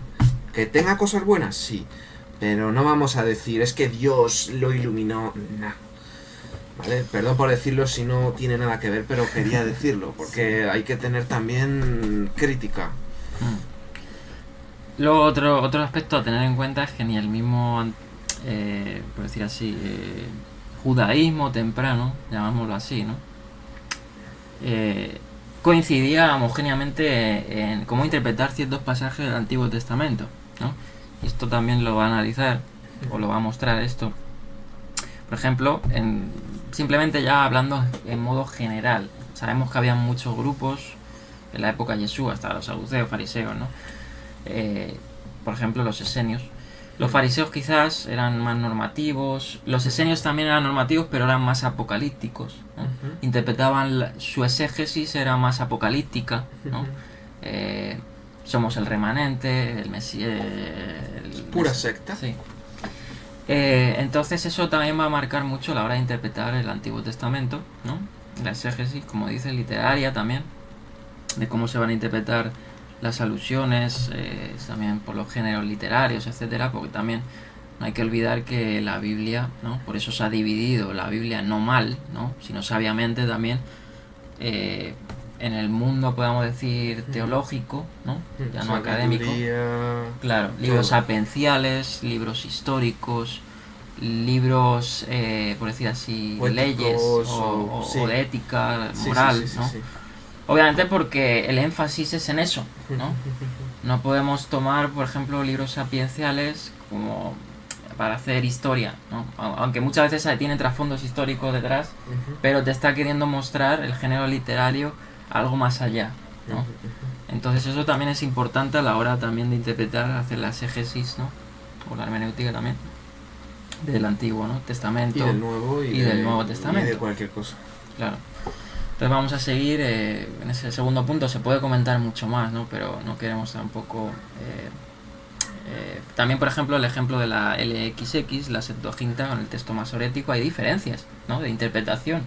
Que tenga cosas buenas, sí, pero no vamos a decir es que Dios lo iluminó. Nah. ¿Vale? Perdón por decirlo si no tiene nada que ver, pero quería decirlo porque hay que tener también crítica. Luego otro aspecto a tener en cuenta es que ni el mismo, por decir así, judaísmo temprano, llamámoslo así, ¿no? Coincidía homogéneamente en cómo interpretar ciertos pasajes del Antiguo Testamento, ¿no? Y esto también lo va a analizar, o lo va a mostrar esto. Por ejemplo, simplemente ya hablando en modo general, sabemos que había muchos grupos en la época de Yeshua, hasta los saduceos, fariseos, ¿no? Por ejemplo, los esenios. Los fariseos quizás eran más normativos, los esenios también eran normativos, pero eran más apocalípticos, ¿no? Interpretaban su exégesis era más apocalíptica, ¿no? Somos el remanente, el Mesías. Pura secta. Sí. Entonces eso también va a marcar mucho a la hora de interpretar el Antiguo Testamento, ¿no? La exégesis, como dice, literaria también, de cómo se van a interpretar las alusiones, también por los géneros literarios, etcétera, porque también no hay que olvidar que la Biblia, ¿no? Por eso se ha dividido la Biblia no mal, ¿no? Sino sabiamente también en el mundo, podemos decir, teológico, ¿no? Ya no académico. Claro, libros sapenciales, libros históricos, libros, por decir así, poéticos, leyes o de ética, moral, ¿no? Sí. Obviamente porque el énfasis es en eso, ¿no? No podemos tomar, por ejemplo, libros sapienciales como para hacer historia, ¿no? Aunque muchas veces tienen trasfondos históricos detrás, pero te está queriendo mostrar el género literario algo más allá, ¿no? Entonces eso también es importante a la hora también de interpretar, hacer la exégesis, ¿no? O la hermenéutica también del Antiguo, ¿no? Testamento y del Nuevo y del Nuevo Testamento. Y de cualquier cosa. Claro. Entonces vamos a seguir, en ese segundo punto se puede comentar mucho más, ¿no? Pero no queremos tampoco... también, por ejemplo, el ejemplo de la LXX, la Septuaginta, con el texto masorético, hay diferencias, ¿no? De interpretación.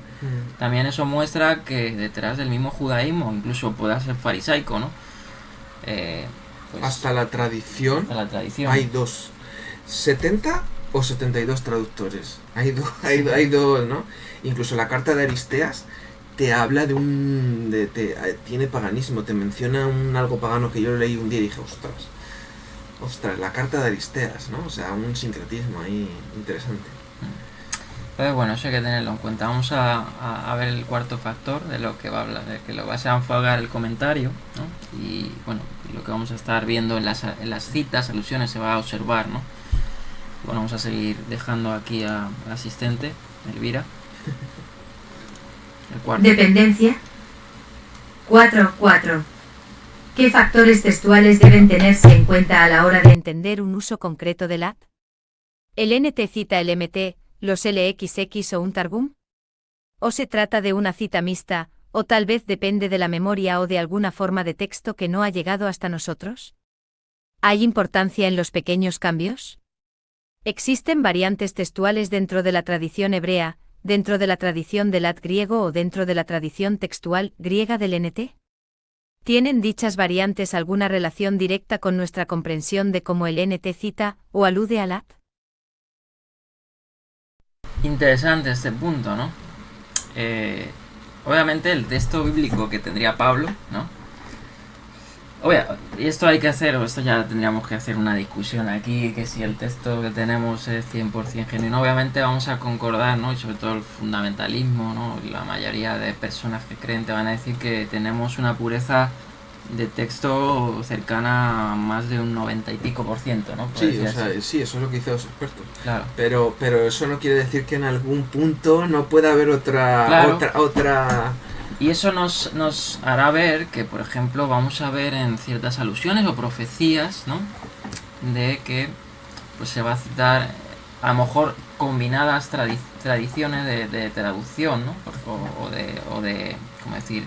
También eso muestra que detrás del mismo judaísmo, incluso pueda ser farisaico, ¿no? Pues, hasta la tradición hay 70 o 72 traductores. Hay dos, ¿no? Incluso la carta de Aristeas te habla de tiene paganismo, te menciona algo pagano que yo leí un día y dije, ostras, la carta de Aristeas, ¿no? O sea, un sincretismo ahí interesante. Entonces, bueno, eso hay que tenerlo en cuenta. Vamos a ver el cuarto factor de lo que va a hablar, de que lo va a enfocar el comentario, ¿no? Y bueno, lo que vamos a estar viendo en las citas, alusiones, se va a observar, ¿no? Bueno, vamos a seguir dejando aquí al asistente, Elvira. El cuarto. Dependencia. 4.4. ¿Qué factores textuales deben tenerse en cuenta a la hora de entender un uso concreto del AT? ¿El NT cita el MT, los LXX o un Targum? ¿O se trata de una cita mixta, o tal vez depende de la memoria o de alguna forma de texto que no ha llegado hasta nosotros? ¿Hay importancia en los pequeños cambios? ¿Existen variantes textuales dentro de la tradición hebrea, dentro de la tradición del AT griego o dentro de la tradición textual griega del NT? ¿Tienen dichas variantes alguna relación directa con nuestra comprensión de cómo el NT cita o alude al AT? Interesante este punto, ¿no? Obviamente el texto bíblico que tendría Pablo, ¿no? Y esto hay que hacer, o esto ya tendríamos que hacer una discusión aquí, que si el texto que tenemos es 100% genuino, obviamente vamos a concordar, ¿no? Y sobre todo el fundamentalismo, ¿no? La mayoría de personas que creen te van a decir que tenemos una pureza de texto cercana a más de un 90 y pico por ciento, ¿no? Sí, o sea, sí, eso es lo que dicen los expertos. Claro. Pero eso no quiere decir que en algún punto no pueda haber Claro. otra... Y eso nos hará ver que, por ejemplo, vamos a ver en ciertas alusiones o profecías, ¿no? De que pues se va a citar, a lo mejor, combinadas tradiciones de traducción, ¿no? O de, ¿cómo decir?,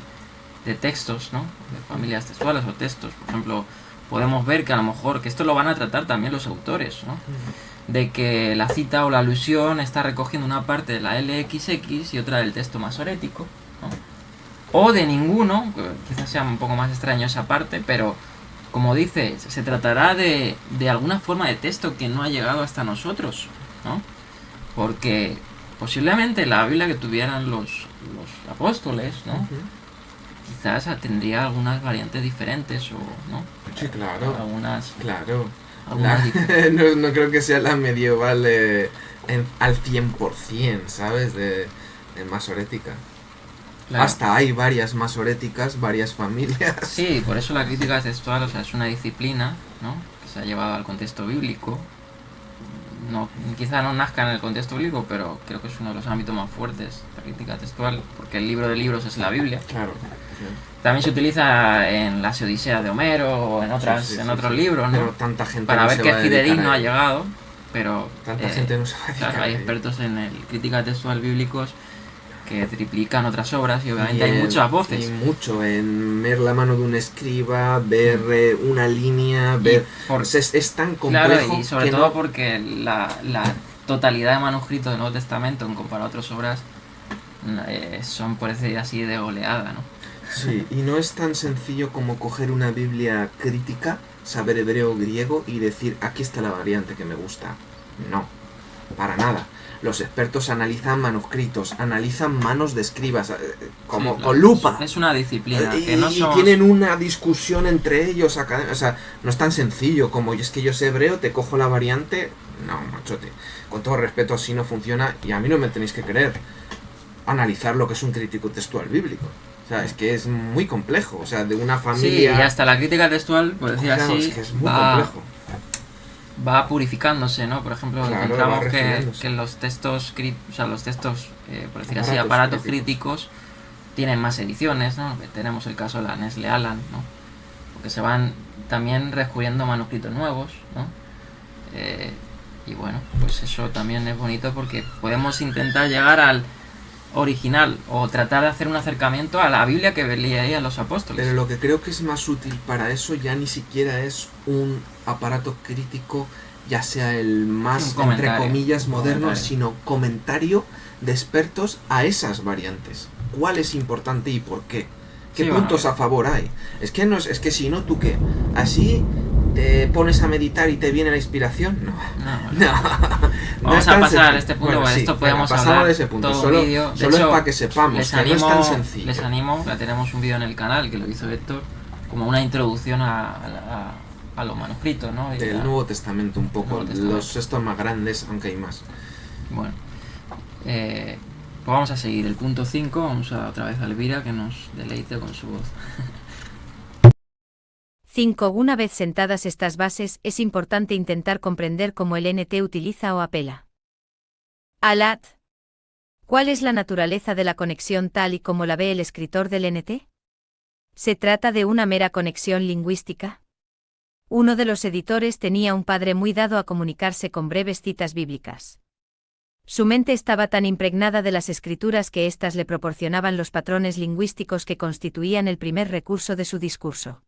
de textos, ¿no? De familias textuales o textos. Por ejemplo, podemos ver que a lo mejor, que esto lo van a tratar también los autores, ¿no? De que la cita o la alusión está recogiendo una parte de la LXX y otra del texto masorético, ¿no? O de ninguno, quizás sea un poco más extraño esa parte, pero como dice, se tratará de alguna forma de texto que no ha llegado hasta nosotros, ¿no? Porque posiblemente la Biblia que tuvieran los apóstoles, ¿no? Quizás tendría algunas variantes diferentes o, ¿no? Sí, claro. Claro. No creo que sea la medieval al 100%, ¿sabes? De masorética. Claro. Hasta hay varias masoréticas, varias familias. Sí, por eso la crítica textual, o sea, es una disciplina, ¿no? Que se ha llevado al contexto bíblico. No, quizá no nazca en el contexto bíblico, pero creo que es uno de los ámbitos más fuertes, la crítica textual, porque el libro de libros es la Biblia. Claro. También se utiliza en las Odiseas de Homero o en otros libros, ¿no? Pero tanta gente para no ver se qué va a dedicar fidedigno a ha ello. llegado, pero Tanta gente no se va a dedicar claro, a hay ello. expertos en crítica textual bíblicos que triplican otras obras y obviamente Y hay muchas voces. Y mucho, en ver la mano de un escriba, ver una línea, ver... es tan complejo. Claro, y sobre que todo no... porque la totalidad de manuscritos del Nuevo Testamento, en comparado a otras obras, son, por decir así, de goleada, ¿no? Sí, y no es tan sencillo como coger una Biblia crítica, saber hebreo o griego y decir, aquí está la variante que me gusta. No, para nada. Los expertos analizan manuscritos, analizan manos de escribas, como Sí, con lupa. Es una disciplina. Y, Que no y somos... tienen una discusión entre ellos, o sea, no es tan sencillo como, es que yo sé hebreo, te cojo la variante. No, machote, con todo respeto, así no funciona y a mí no me tenéis que creer. Analizar lo que es un crítico textual bíblico. O sea, es que es muy complejo, o sea, de una familia... Sí, y hasta la crítica textual, por decir Claro, así, es que es muy complejo. va purificándose, ¿no? Por ejemplo, Claro, encontramos va refinándose. que los textos, por decir así, Aparatos aparatos críticos tienen más ediciones, ¿no? Tenemos el caso de la Nestle Aland, ¿no? Porque se van también descubriendo manuscritos nuevos, ¿no? Y bueno, pues eso también es bonito porque podemos intentar llegar al original o tratar de hacer un acercamiento a la Biblia que leían los apóstoles. Pero lo que creo que es más útil para eso ya ni siquiera es un aparato crítico, ya sea el más, entre comillas, moderno, sino comentario de expertos a esas variantes. ¿Cuál es importante y por qué? ¿Qué puntos a favor hay? Es que no es que si no, ¿tú qué? ¿Así te pones a meditar y te viene la inspiración? No. Vamos a pasar a este punto, porque esto podemos hablar de ese punto. todo Solo, un vídeo. De solo hecho, es para que sepamos que no es tan sencillo. Les animo, ya tenemos un vídeo en el canal que lo hizo Héctor, como una introducción a los manuscritos, ¿no? Y del Nuevo Testamento un poco, los estos más grandes, aunque hay más. Bueno, pues vamos a seguir el punto 5, vamos a otra vez a Elvira que nos deleite con su voz. 5. Una vez sentadas estas bases, es importante intentar comprender cómo el NT utiliza o apela al AT. ¿Cuál es la naturaleza de la conexión tal y como la ve el escritor del NT? ¿Se trata de una mera conexión lingüística? Uno de los editores tenía un padre muy dado a comunicarse con breves citas bíblicas. Su mente estaba tan impregnada de las escrituras que éstas le proporcionaban los patrones lingüísticos que constituían el primer recurso de su discurso.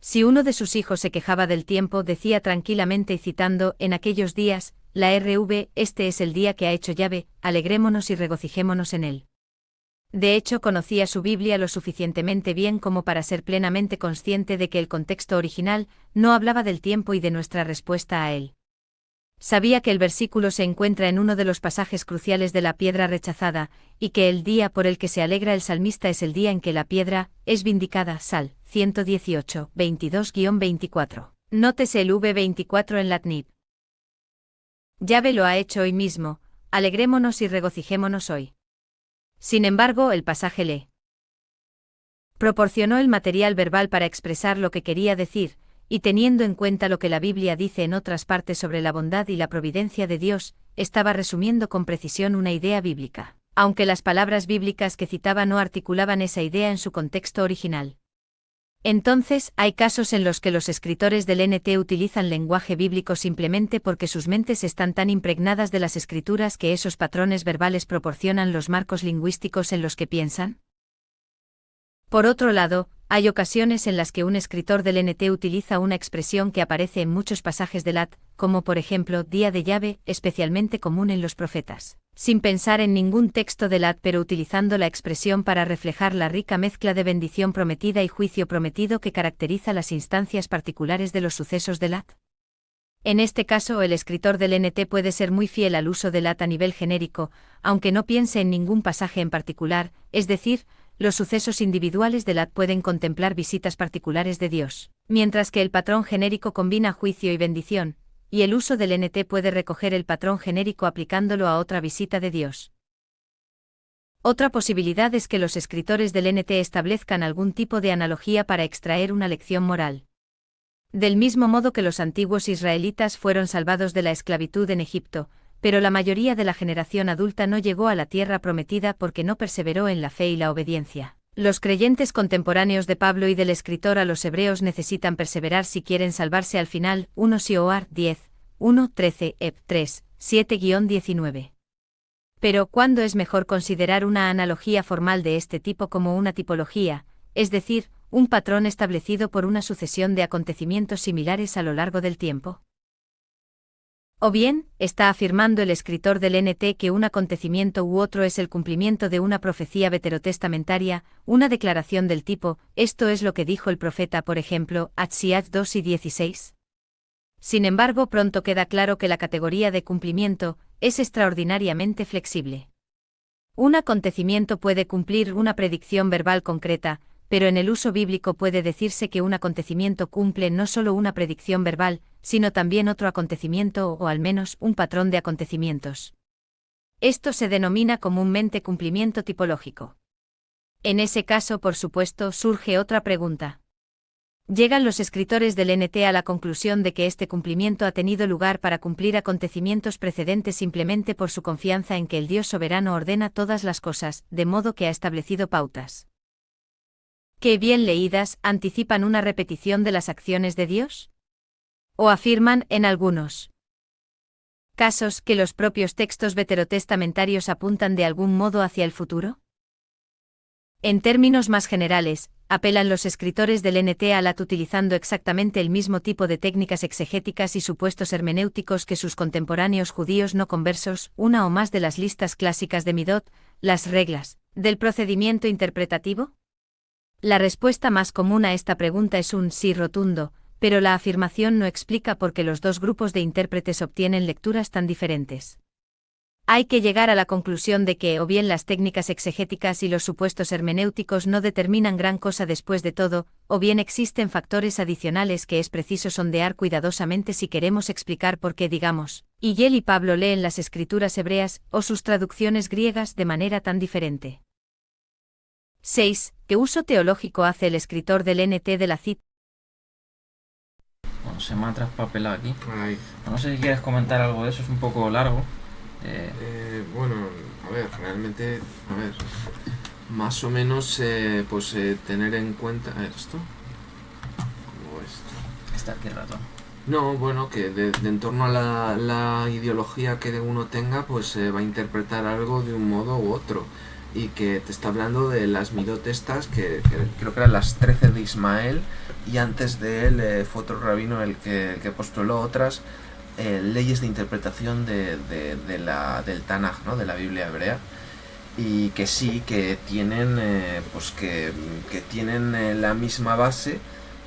Si uno de sus hijos se quejaba del tiempo, decía tranquilamente y citando, en aquellos días, la RV, este es el día que ha hecho Yahvé, alegrémonos y regocijémonos en él. De hecho, conocía su Biblia lo suficientemente bien como para ser plenamente consciente de que el contexto original no hablaba del tiempo y de nuestra respuesta a él. Sabía que el versículo se encuentra en uno de los pasajes cruciales de la piedra rechazada, y que el día por el que se alegra el salmista es el día en que la piedra es vindicada, Sal 118, 22-24. Nótese el V24 en Latnib. Yahvé lo ha hecho hoy mismo, alegrémonos y regocijémonos hoy. Sin embargo, el pasaje le proporcionó el material verbal para expresar lo que quería decir, y teniendo en cuenta lo que la Biblia dice en otras partes sobre la bondad y la providencia de Dios, estaba resumiendo con precisión una idea bíblica, aunque las palabras bíblicas que citaba no articulaban esa idea en su contexto original. Entonces, hay casos en los que los escritores del NT utilizan lenguaje bíblico simplemente porque sus mentes están tan impregnadas de las escrituras que esos patrones verbales proporcionan los marcos lingüísticos en los que piensan. Por otro lado, hay ocasiones en las que un escritor del NT utiliza una expresión que aparece en muchos pasajes del Lat, como por ejemplo Día de Yahvé, especialmente común en los profetas, sin pensar en ningún texto del Lat pero utilizando la expresión para reflejar la rica mezcla de bendición prometida y juicio prometido que caracteriza las instancias particulares de los sucesos del Lat. En este caso, el escritor del NT puede ser muy fiel al uso del Lat a nivel genérico, aunque no piense en ningún pasaje en particular, es decir, los sucesos individuales del Lat pueden contemplar visitas particulares de Dios, mientras que el patrón genérico combina juicio y bendición, y el uso del NT puede recoger el patrón genérico aplicándolo a otra visita de Dios. Otra posibilidad es que los escritores del NT establezcan algún tipo de analogía para extraer una lección moral. Del mismo modo que los antiguos israelitas fueron salvados de la esclavitud en Egipto, pero la mayoría de la generación adulta no llegó a la tierra prometida porque no perseveró en la fe y la obediencia. Los creyentes contemporáneos de Pablo y del escritor a los hebreos necesitan perseverar si quieren salvarse al final. 1 Sioar 10, 1, 13, Ep 3, 7-19. Pero, ¿cuándo es mejor considerar una analogía formal de este tipo como una tipología, es decir, un patrón establecido por una sucesión de acontecimientos similares a lo largo del tiempo? O bien, está afirmando el escritor del NT que un acontecimiento u otro es el cumplimiento de una profecía veterotestamentaria, una declaración del tipo, esto es lo que dijo el profeta, por ejemplo, Atziat 2 y 16. Sin embargo, pronto queda claro que la categoría de cumplimiento es extraordinariamente flexible. Un acontecimiento puede cumplir una predicción verbal concreta, pero en el uso bíblico puede decirse que un acontecimiento cumple no solo una predicción verbal, sino también otro acontecimiento o al menos un patrón de acontecimientos. Esto se denomina comúnmente cumplimiento tipológico. En ese caso, por supuesto, surge otra pregunta. Llegan los escritores del NT a la conclusión de que este cumplimiento ha tenido lugar para cumplir acontecimientos precedentes simplemente por su confianza en que el Dios soberano ordena todas las cosas, de modo que ha establecido pautas que, bien leídas, anticipan una repetición de las acciones de Dios? ¿O afirman, en algunos casos, que los propios textos veterotestamentarios apuntan de algún modo hacia el futuro? En términos más generales, apelan los escritores del NT a Lat utilizando exactamente el mismo tipo de técnicas exegéticas y supuestos hermenéuticos que sus contemporáneos judíos no conversos, una o más de las listas clásicas de Midot, las reglas del procedimiento interpretativo. La respuesta más común a esta pregunta es un sí rotundo, pero la afirmación no explica por qué los dos grupos de intérpretes obtienen lecturas tan diferentes. Hay que llegar a la conclusión de que o bien las técnicas exegéticas y los supuestos hermenéuticos no determinan gran cosa después de todo, o bien existen factores adicionales que es preciso sondear cuidadosamente si queremos explicar por qué, digamos, Hillel y Pablo leen las escrituras hebreas o sus traducciones griegas de manera tan diferente. 6. ¿Qué uso teológico hace el escritor del NT de la cita? Bueno, se me ha traspapelado aquí. Ay, No sé si quieres comentar algo de eso, es un poco largo. bueno, a ver, realmente, a ver, más o menos, tener en cuenta... A ver, ¿esto? ¿Cómo esto? Está aquí el ratón. No, bueno, que de en torno a la ideología que uno tenga, pues se va a interpretar algo de un modo u otro. Y que te está hablando de las midot estas, que creo que eran las 13 de Ismael, y antes de él fue otro rabino el que postuló otras leyes de interpretación del Tanaj, ¿no? De la Biblia hebrea, y que sí, que tienen, que tienen la misma base,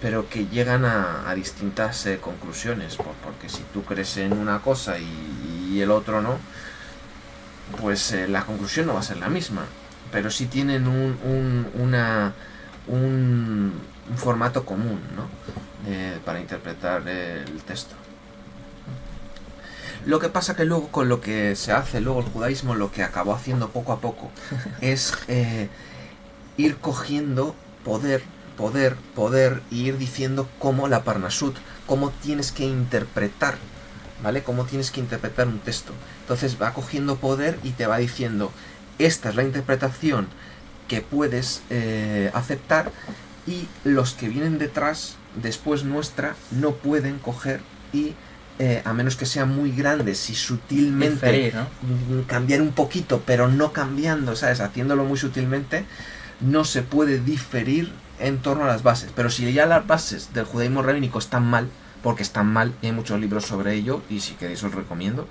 pero que llegan a distintas conclusiones, porque si tú crees en una cosa y el otro no, pues la conclusión no va a ser la misma, pero sí tienen un formato común, ¿no? Para interpretar el texto. Lo que pasa que luego con lo que se hace luego el judaísmo, lo que acabó haciendo poco a poco es ir cogiendo poder y ir diciendo cómo la Parnasut, cómo tienes que interpretar, ¿vale? Cómo tienes que interpretar un texto. Entonces va cogiendo poder y te va diciendo, esta es la interpretación que puedes aceptar, y los que vienen detrás, después nuestra, no pueden coger y a menos que sean muy grandes y sutilmente Diferir, ¿no? cambiar un poquito, pero no cambiando, ¿sabes? Haciéndolo muy sutilmente, no se puede diferir en torno a las bases. Pero si ya las bases del judaísmo rabínico están mal, porque están mal, y hay muchos libros sobre ello, y si queréis os recomiendo,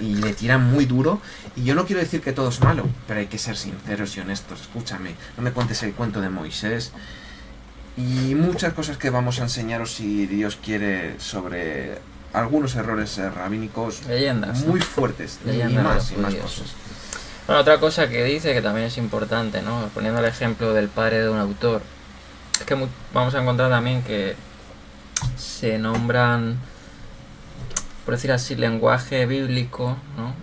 y le tiran muy duro, y yo no quiero decir que todo es malo, pero hay que ser sinceros y honestos. Escúchame, no me cuentes el cuento de Moisés, y muchas cosas que vamos a enseñaros, si Dios quiere, sobre algunos errores rabínicos Leyendas, muy ¿no? fuertes, Leyendas y de más los judíos. cosas. Bueno, otra cosa que dice que también es importante, ¿no? Poniendo el ejemplo del padre de un autor, es que vamos a encontrar también que se nombran, por decir así, lenguaje bíblico, ¿no?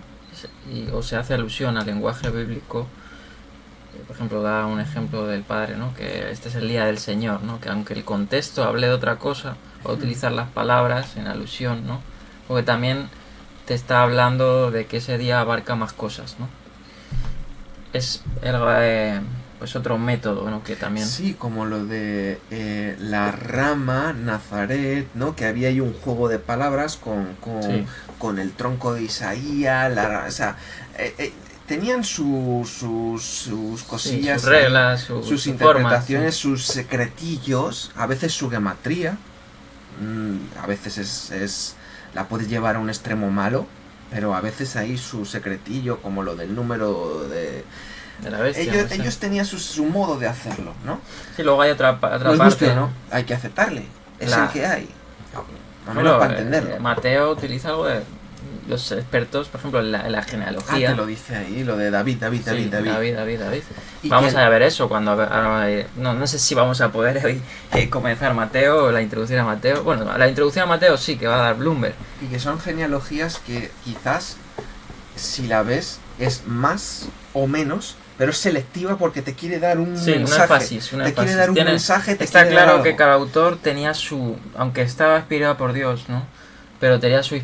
O se hace alusión al lenguaje bíblico. Por ejemplo, da un ejemplo del padre, ¿no? Que este es el día del Señor, ¿no? Que aunque el contexto hable de otra cosa, va a utilizar las palabras en alusión, ¿no? Porque también te está hablando de que ese día abarca más cosas, ¿no? Es pues otro método, ¿no? Que también... Sí, como lo de la rama, Nazaret, ¿no? Que había ahí un juego de palabras Sí. con el tronco de Isaías, o sea, tenían sus cosillas, sus reglas, sus su interpretaciones, forma, sus secretillos, a veces su gematría, a veces la puedes llevar a un extremo malo, pero a veces hay su secretillo, como lo del número de la bestia. ellos tenían su modo de hacerlo, ¿no? Sí, luego hay otra Nos parte, guste o no, hay que aceptarle, es el que hay, al menos para entenderlo. Mateo utiliza algo de los expertos, por ejemplo, en la genealogía. Te lo dice ahí, lo de David. Sí, David. Y Vamos que- a ver eso cuando no sé si vamos a poder hoy comenzar Mateo o la introducción a Mateo. Bueno, la introducción a Mateo sí que va a dar Bloomberg. Y que son genealogías que quizás, si la ves, es más o menos, pero es selectiva porque te quiere dar un Sí, mensaje. un énfasis. Te quiere dar un mensaje, te está quiere dar claro algo. que cada autor tenía aunque estaba inspirado por Dios, ¿no? Pero tenía su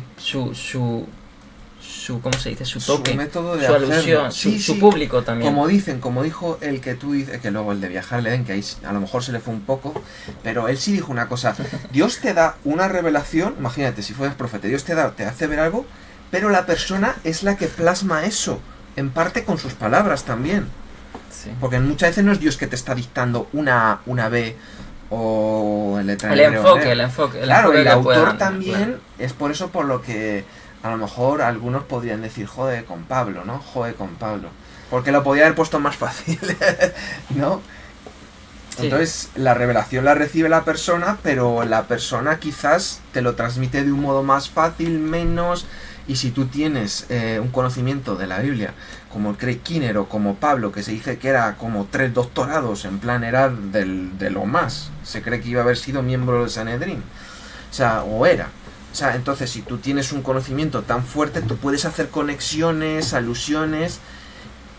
¿cómo se dice? Su toque, su método de su hacerlo. alusión, Sí, su sí. público también. Como dijo el que tú dices, que luego el de viajar le den, que ahí a lo mejor se le fue un poco, pero él sí dijo una cosa, Dios te da una revelación, imagínate, si fueras profeta, Dios te hace ver algo, pero la persona es la que plasma eso, en parte con sus palabras también, Sí. porque muchas veces no es Dios que te está dictando una B o el letra El hebreo, enfoque, ¿eh? el enfoque. Claro, enfoque el que autor puedan, también, claro. es por eso por lo que a lo mejor algunos podrían decir jode con Pablo, ¿no? Jode con Pablo. Porque lo podía haber puesto más fácil, ¿no? Sí. Entonces, la revelación la recibe la persona, pero la persona quizás te lo transmite de un modo más fácil, menos... Y si tú tienes un conocimiento de la Biblia, como Craig Kinner o como Pablo, que se dice que era como 3 doctorados, en plan era de lo más, se cree que iba a haber sido miembro del Sanedrín, o sea, o era. O sea, entonces si tú tienes un conocimiento tan fuerte, tú puedes hacer conexiones, alusiones,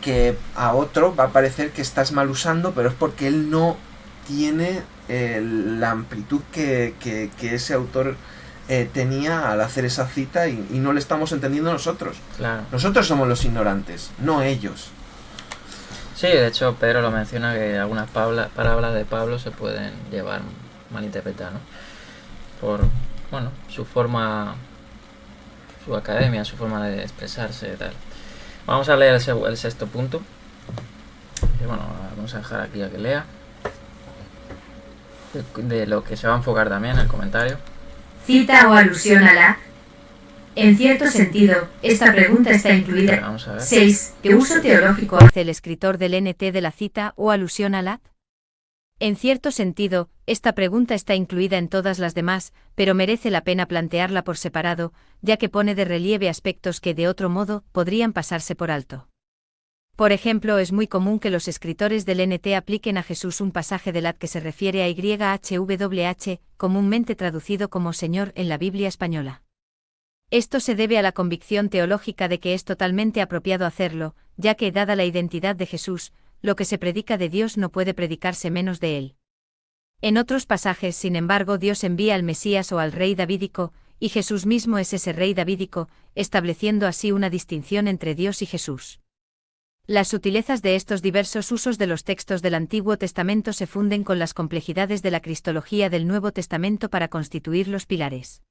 que a otro va a parecer que estás mal usando, pero es porque él no tiene la amplitud que ese autor tenía al hacer esa cita y no le estamos entendiendo nosotros. Claro. Nosotros somos los ignorantes, no ellos. Sí, de hecho Pedro lo menciona que algunas palabras de Pablo se pueden llevar malinterpretar, ¿no? Por, bueno, su forma, su academia, su forma de expresarse y tal. Vamos a leer el sexto punto. Y bueno, vamos a dejar aquí a que lea. De lo que se va a enfocar también en el comentario. Cita o alusión a la. En cierto sentido, esta pregunta está incluida. Vamos a ver. 6. ¿Qué uso teológico hace el escritor del NT de la cita o alusión a la? En cierto sentido, esta pregunta está incluida en todas las demás, pero merece la pena plantearla por separado, ya que pone de relieve aspectos que de otro modo podrían pasarse por alto. Por ejemplo, es muy común que los escritores del NT apliquen a Jesús un pasaje del Lat que se refiere a YHWH, comúnmente traducido como Señor en la Biblia española. Esto se debe a la convicción teológica de que es totalmente apropiado hacerlo, ya que, dada la identidad de Jesús, lo que se predica de Dios no puede predicarse menos de él. En otros pasajes, sin embargo, Dios envía al Mesías o al rey davídico, y Jesús mismo es ese rey davídico, estableciendo así una distinción entre Dios y Jesús. Las sutilezas de estos diversos usos de los textos del Antiguo Testamento se funden con las complejidades de la cristología del Nuevo Testamento para constituir los pilares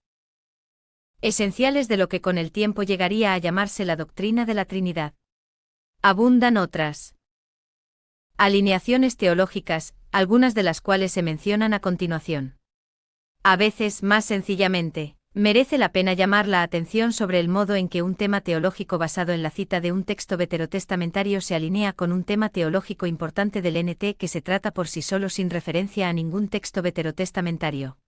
esenciales de lo que con el tiempo llegaría a llamarse la doctrina de la Trinidad. Abundan otras alineaciones teológicas, algunas de las cuales se mencionan a continuación. A veces, más sencillamente, merece la pena llamar la atención sobre el modo en que un tema teológico basado en la cita de un texto veterotestamentario se alinea con un tema teológico importante del NT que se trata por sí solo sin referencia a ningún texto veterotestamentario.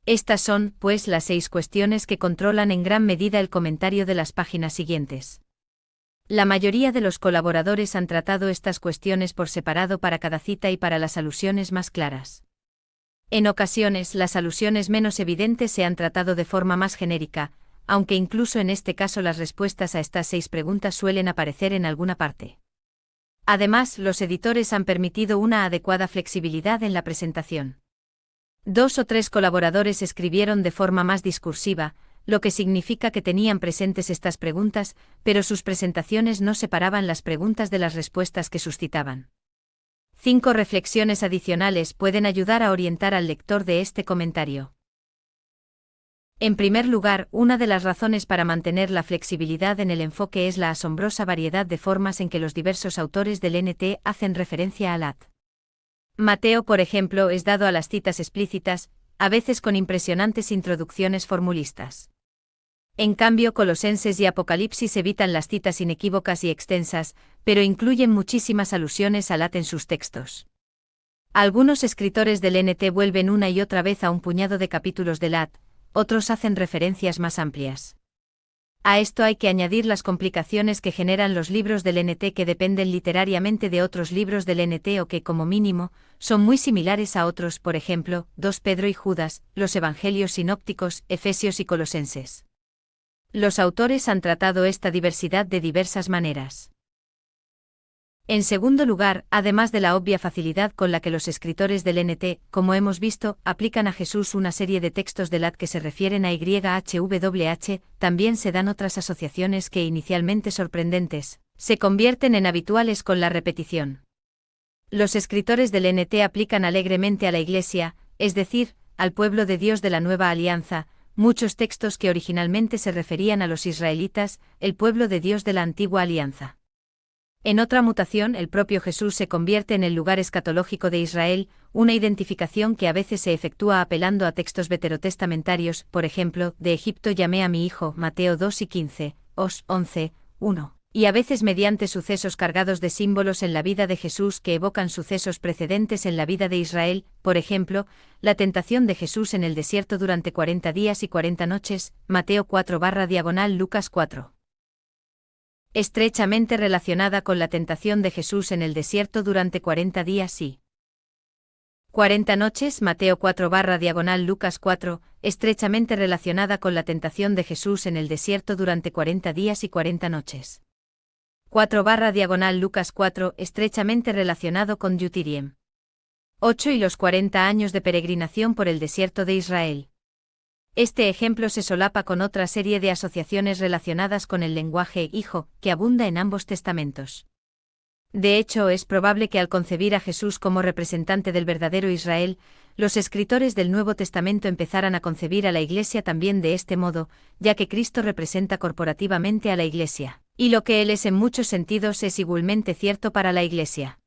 Estas son, pues, las 6 cuestiones que controlan en gran medida el comentario de las páginas siguientes. La mayoría de los colaboradores han tratado estas cuestiones por separado para cada cita y para las alusiones más claras. En ocasiones, las alusiones menos evidentes se han tratado de forma más genérica, aunque incluso en este caso las respuestas a estas 6 preguntas suelen aparecer en alguna parte. Además, los editores han permitido una adecuada flexibilidad en la presentación. 2 o 3 colaboradores escribieron de forma más discursiva, lo que significa que tenían presentes estas preguntas, pero sus presentaciones no separaban las preguntas de las respuestas que suscitaban. 5 reflexiones adicionales pueden ayudar a orientar al lector de este comentario. En primer lugar, una de las razones para mantener la flexibilidad en el enfoque es la asombrosa variedad de formas en que los diversos autores del NT hacen referencia a Lat. Mateo, por ejemplo, es dado a las citas explícitas, a veces con impresionantes introducciones formulistas. En cambio, Colosenses y Apocalipsis evitan las citas inequívocas y extensas, pero incluyen muchísimas alusiones a Lat en sus textos. Algunos escritores del NT vuelven una y otra vez a un puñado de capítulos de Lat, otros hacen referencias más amplias. A esto hay que añadir las complicaciones que generan los libros del NT que dependen literariamente de otros libros del NT o que, como mínimo, son muy similares a otros, por ejemplo, 2 Pedro y Judas, los Evangelios sinópticos, Efesios y Colosenses. Los autores han tratado esta diversidad de diversas maneras. En segundo lugar, además de la obvia facilidad con la que los escritores del NT, como hemos visto, aplican a Jesús una serie de textos de Lat que se refieren a YHWH, también se dan otras asociaciones que inicialmente sorprendentes, se convierten en habituales con la repetición. Los escritores del NT aplican alegremente a la Iglesia, es decir, al pueblo de Dios de la Nueva Alianza, muchos textos que originalmente se referían a los israelitas, el pueblo de Dios de la Antigua Alianza. En otra mutación, el propio Jesús se convierte en el lugar escatológico de Israel, una identificación que a veces se efectúa apelando a textos veterotestamentarios, por ejemplo, de Egipto llamé a mi hijo, Mateo 2 y 15, Os 11, 1, y a veces mediante sucesos cargados de símbolos en la vida de Jesús que evocan sucesos precedentes en la vida de Israel, por ejemplo, la tentación de Jesús en el desierto durante 40 días y 40 noches, Mateo 4/Lucas 4. Estrechamente relacionada con la tentación de Jesús en el desierto durante 40 días y 40 noches, Mateo 4/Lucas 4, estrechamente relacionada con la tentación de Jesús en el desierto durante 40 días y 40 noches. 4/Lucas 4, estrechamente relacionado con Yutiriem. 8 y los 40 años de peregrinación por el desierto de Israel. Este ejemplo se solapa con otra serie de asociaciones relacionadas con el lenguaje hijo, que abunda en ambos testamentos. De hecho, es probable que al concebir a Jesús como representante del verdadero Israel, los escritores del Nuevo Testamento empezaran a concebir a la Iglesia también de este modo, ya que Cristo representa corporativamente a la Iglesia, y lo que Él es en muchos sentidos es igualmente cierto para la Iglesia.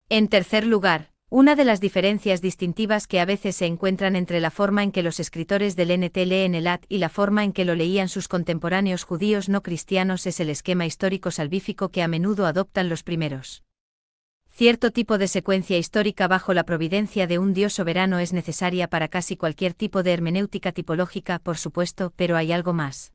En tercer lugar, una de las diferencias distintivas que a veces se encuentran entre la forma en que los escritores del NT leen el Lat y la forma en que lo leían sus contemporáneos judíos no cristianos es el esquema histórico salvífico que a menudo adoptan los primeros. Cierto tipo de secuencia histórica bajo la providencia de un Dios soberano es necesaria para casi cualquier tipo de hermenéutica tipológica, por supuesto, pero hay algo más.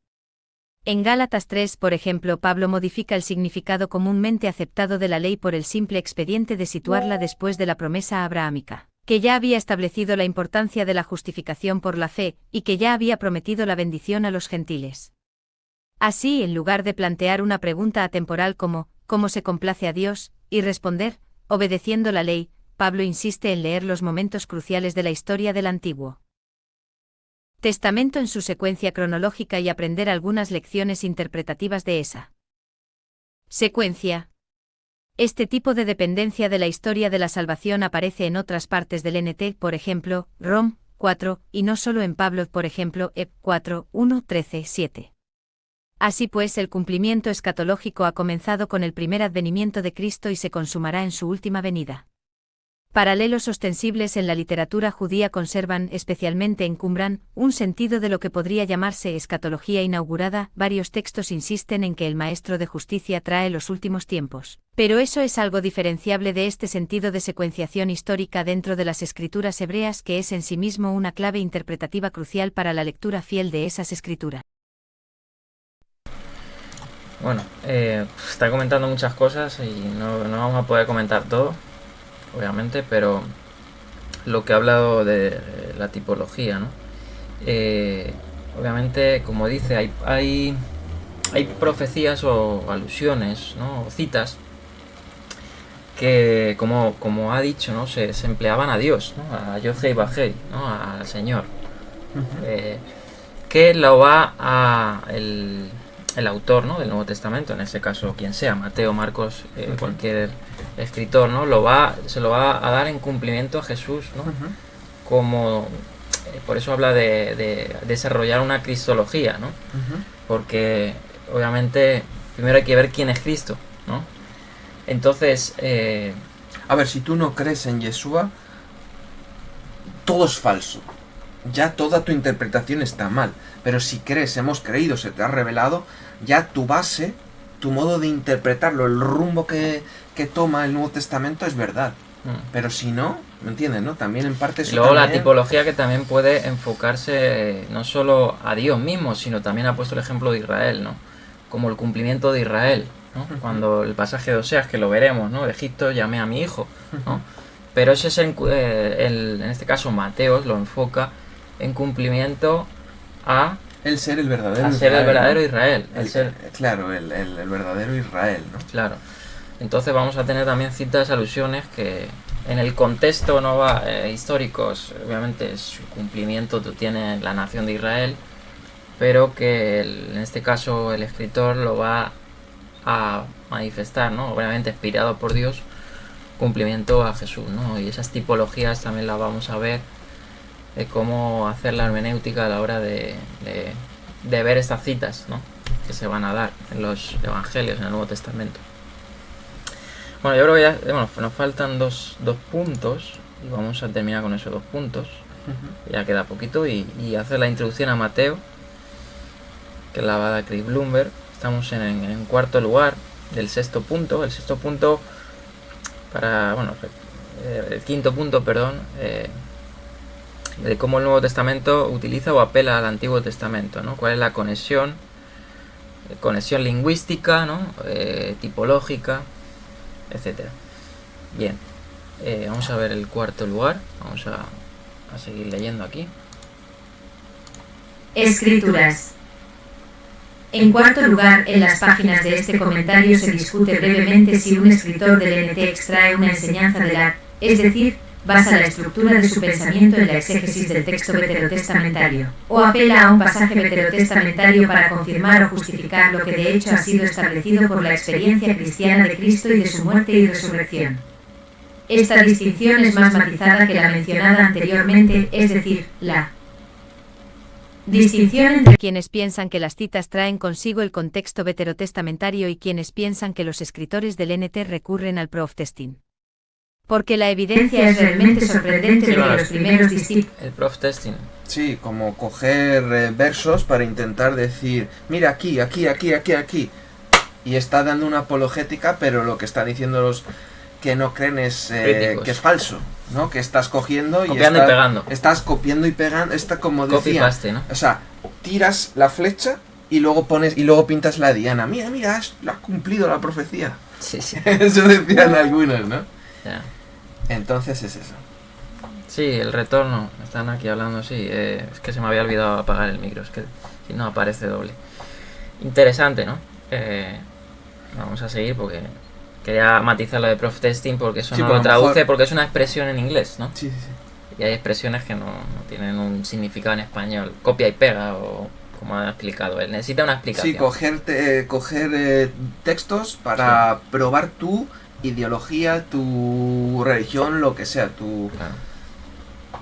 En Gálatas 3, por ejemplo, Pablo modifica el significado comúnmente aceptado de la ley por el simple expediente de situarla después de la promesa abrahámica, que ya había establecido la importancia de la justificación por la fe, y que ya había prometido la bendición a los gentiles. Así, en lugar de plantear una pregunta atemporal como ¿cómo se complace a Dios?, y responder, obedeciendo la ley, Pablo insiste en leer los momentos cruciales de la historia del Antiguo Testamento en su secuencia cronológica y aprender algunas lecciones interpretativas de esa secuencia. Este tipo de dependencia de la historia de la salvación aparece en otras partes del NT, por ejemplo, Rom. 4, y no solo en Pablo, por ejemplo, Ep. 4, 1, 13, 7. Así pues, el cumplimiento escatológico ha comenzado con el primer advenimiento de Cristo y se consumará en su última venida. Paralelos ostensibles en la literatura judía conservan, especialmente en Qumran, un sentido de lo que podría llamarse escatología inaugurada. Varios textos insisten en que el Maestro de Justicia trae los últimos tiempos. Pero eso es algo diferenciable de este sentido de secuenciación histórica dentro de las escrituras hebreas, que es en sí mismo una clave interpretativa crucial para la lectura fiel de esas escrituras. Bueno, está comentando muchas cosas y no vamos a poder comentar todo, obviamente, pero lo que ha hablado de la tipología, ¿no? Obviamente, como dice, hay profecías o alusiones, ¿no? O citas que, como ha dicho, ¿no? Se empleaban a Dios, ¿no? A Yod-Hei Vah-Hei, ¿no? Al Señor. Que lo va a el autor, ¿no? Del Nuevo Testamento, en este caso quien sea, Mateo, Marcos, cualquier escritor, ¿no? Se lo va a dar en cumplimiento a Jesús, ¿no? Como por eso habla de desarrollar una cristología, ¿no? Porque obviamente primero hay que ver quién es Cristo, ¿no? Entonces, a ver, si tú no crees en Yeshua, todo es falso. Ya toda tu interpretación está mal. Pero si crees, hemos creído, se te ha revelado, ya tu base, tu modo de interpretarlo, el rumbo que toma el Nuevo Testamento es verdad. Pero si no, ¿me entiendes? ¿No? También en parte eso. Y luego también... la tipología que también puede enfocarse no solo a Dios mismo, sino también ha puesto el ejemplo de Israel, ¿no? Como el cumplimiento de Israel, ¿no? Cuando el pasaje de Oseas, que lo veremos, ¿no? De Egipto llamé a mi hijo, ¿no? Pero ese es en este caso Mateo lo enfoca en cumplimiento a el ser el verdadero Israel, el verdadero, ¿no? Israel, claro, el verdadero Israel, ¿no? Claro. Entonces vamos a tener también ciertas alusiones que en el contexto no va históricos, obviamente su cumplimiento tiene la nación de Israel, pero que en este caso el escritor lo va a manifestar, ¿no? Obviamente inspirado por Dios, cumplimiento a Jesús, ¿no? Y esas tipologías también las vamos a ver, de cómo hacer la hermenéutica a la hora de ver estas citas, ¿no? Que se van a dar en los evangelios, en el Nuevo Testamento. Bueno, yo creo que ya nos faltan dos puntos y vamos a terminar con esos 2 puntos. Ya queda poquito y hacer la introducción a Mateo, que la va a dar Chris Bloomberg. Estamos en cuarto lugar del 6º punto. El 6º punto el 5º punto, perdón, de cómo el Nuevo Testamento utiliza o apela al Antiguo Testamento, ¿no? ¿Cuál es la conexión lingüística, ¿no? Tipológica, etcétera? Bien, vamos a ver el 4º lugar, vamos a seguir leyendo aquí. Escrituras. En cuarto lugar, en las páginas de este comentario se discute brevemente si un escritor del NT extrae una enseñanza de la, es decir, basa la estructura de su pensamiento en la exégesis del texto veterotestamentario, o apela a un pasaje veterotestamentario para confirmar o justificar lo que de hecho ha sido establecido por la experiencia cristiana de Cristo y de su muerte y resurrección. Esta distinción es más matizada que la mencionada anteriormente, es decir, la distinción entre quienes piensan que las citas traen consigo el contexto veterotestamentario y quienes piensan que los escritores del NT recurren al Proftesting. Porque la evidencia es realmente sorprendente de que los primeros discípulos... El Proftesting. Sí, como coger versos para intentar decir, mira aquí. Y está dando una apologética, pero lo que está diciendo los que no creen es que es falso, ¿no? Que estás cogiendo y copiando y pegando. Estás copiando y pegando, está como decía. Copy paste, ¿no? O sea, tiras la flecha y luego pintas la diana. Mira, mira, lo has cumplido la profecía. Sí, sí. Eso decían algunos, ¿no? Ya. Entonces es eso. Sí, el retorno. Están aquí hablando, sí. Es que se me había olvidado apagar el micro. Es que si no aparece doble. Interesante, ¿no? Vamos a seguir porque quería matizar lo de Prof Testing porque eso Sí, no porque lo a lo traduce mejor- porque es una expresión en inglés, ¿no? Sí, sí, sí. Y hay expresiones que no tienen un significado en español. Copia y pega o como ha explicado él. Necesita una explicación. Sí, coger textos para probar tu ideología, tu religión, lo que sea, tu... Claro.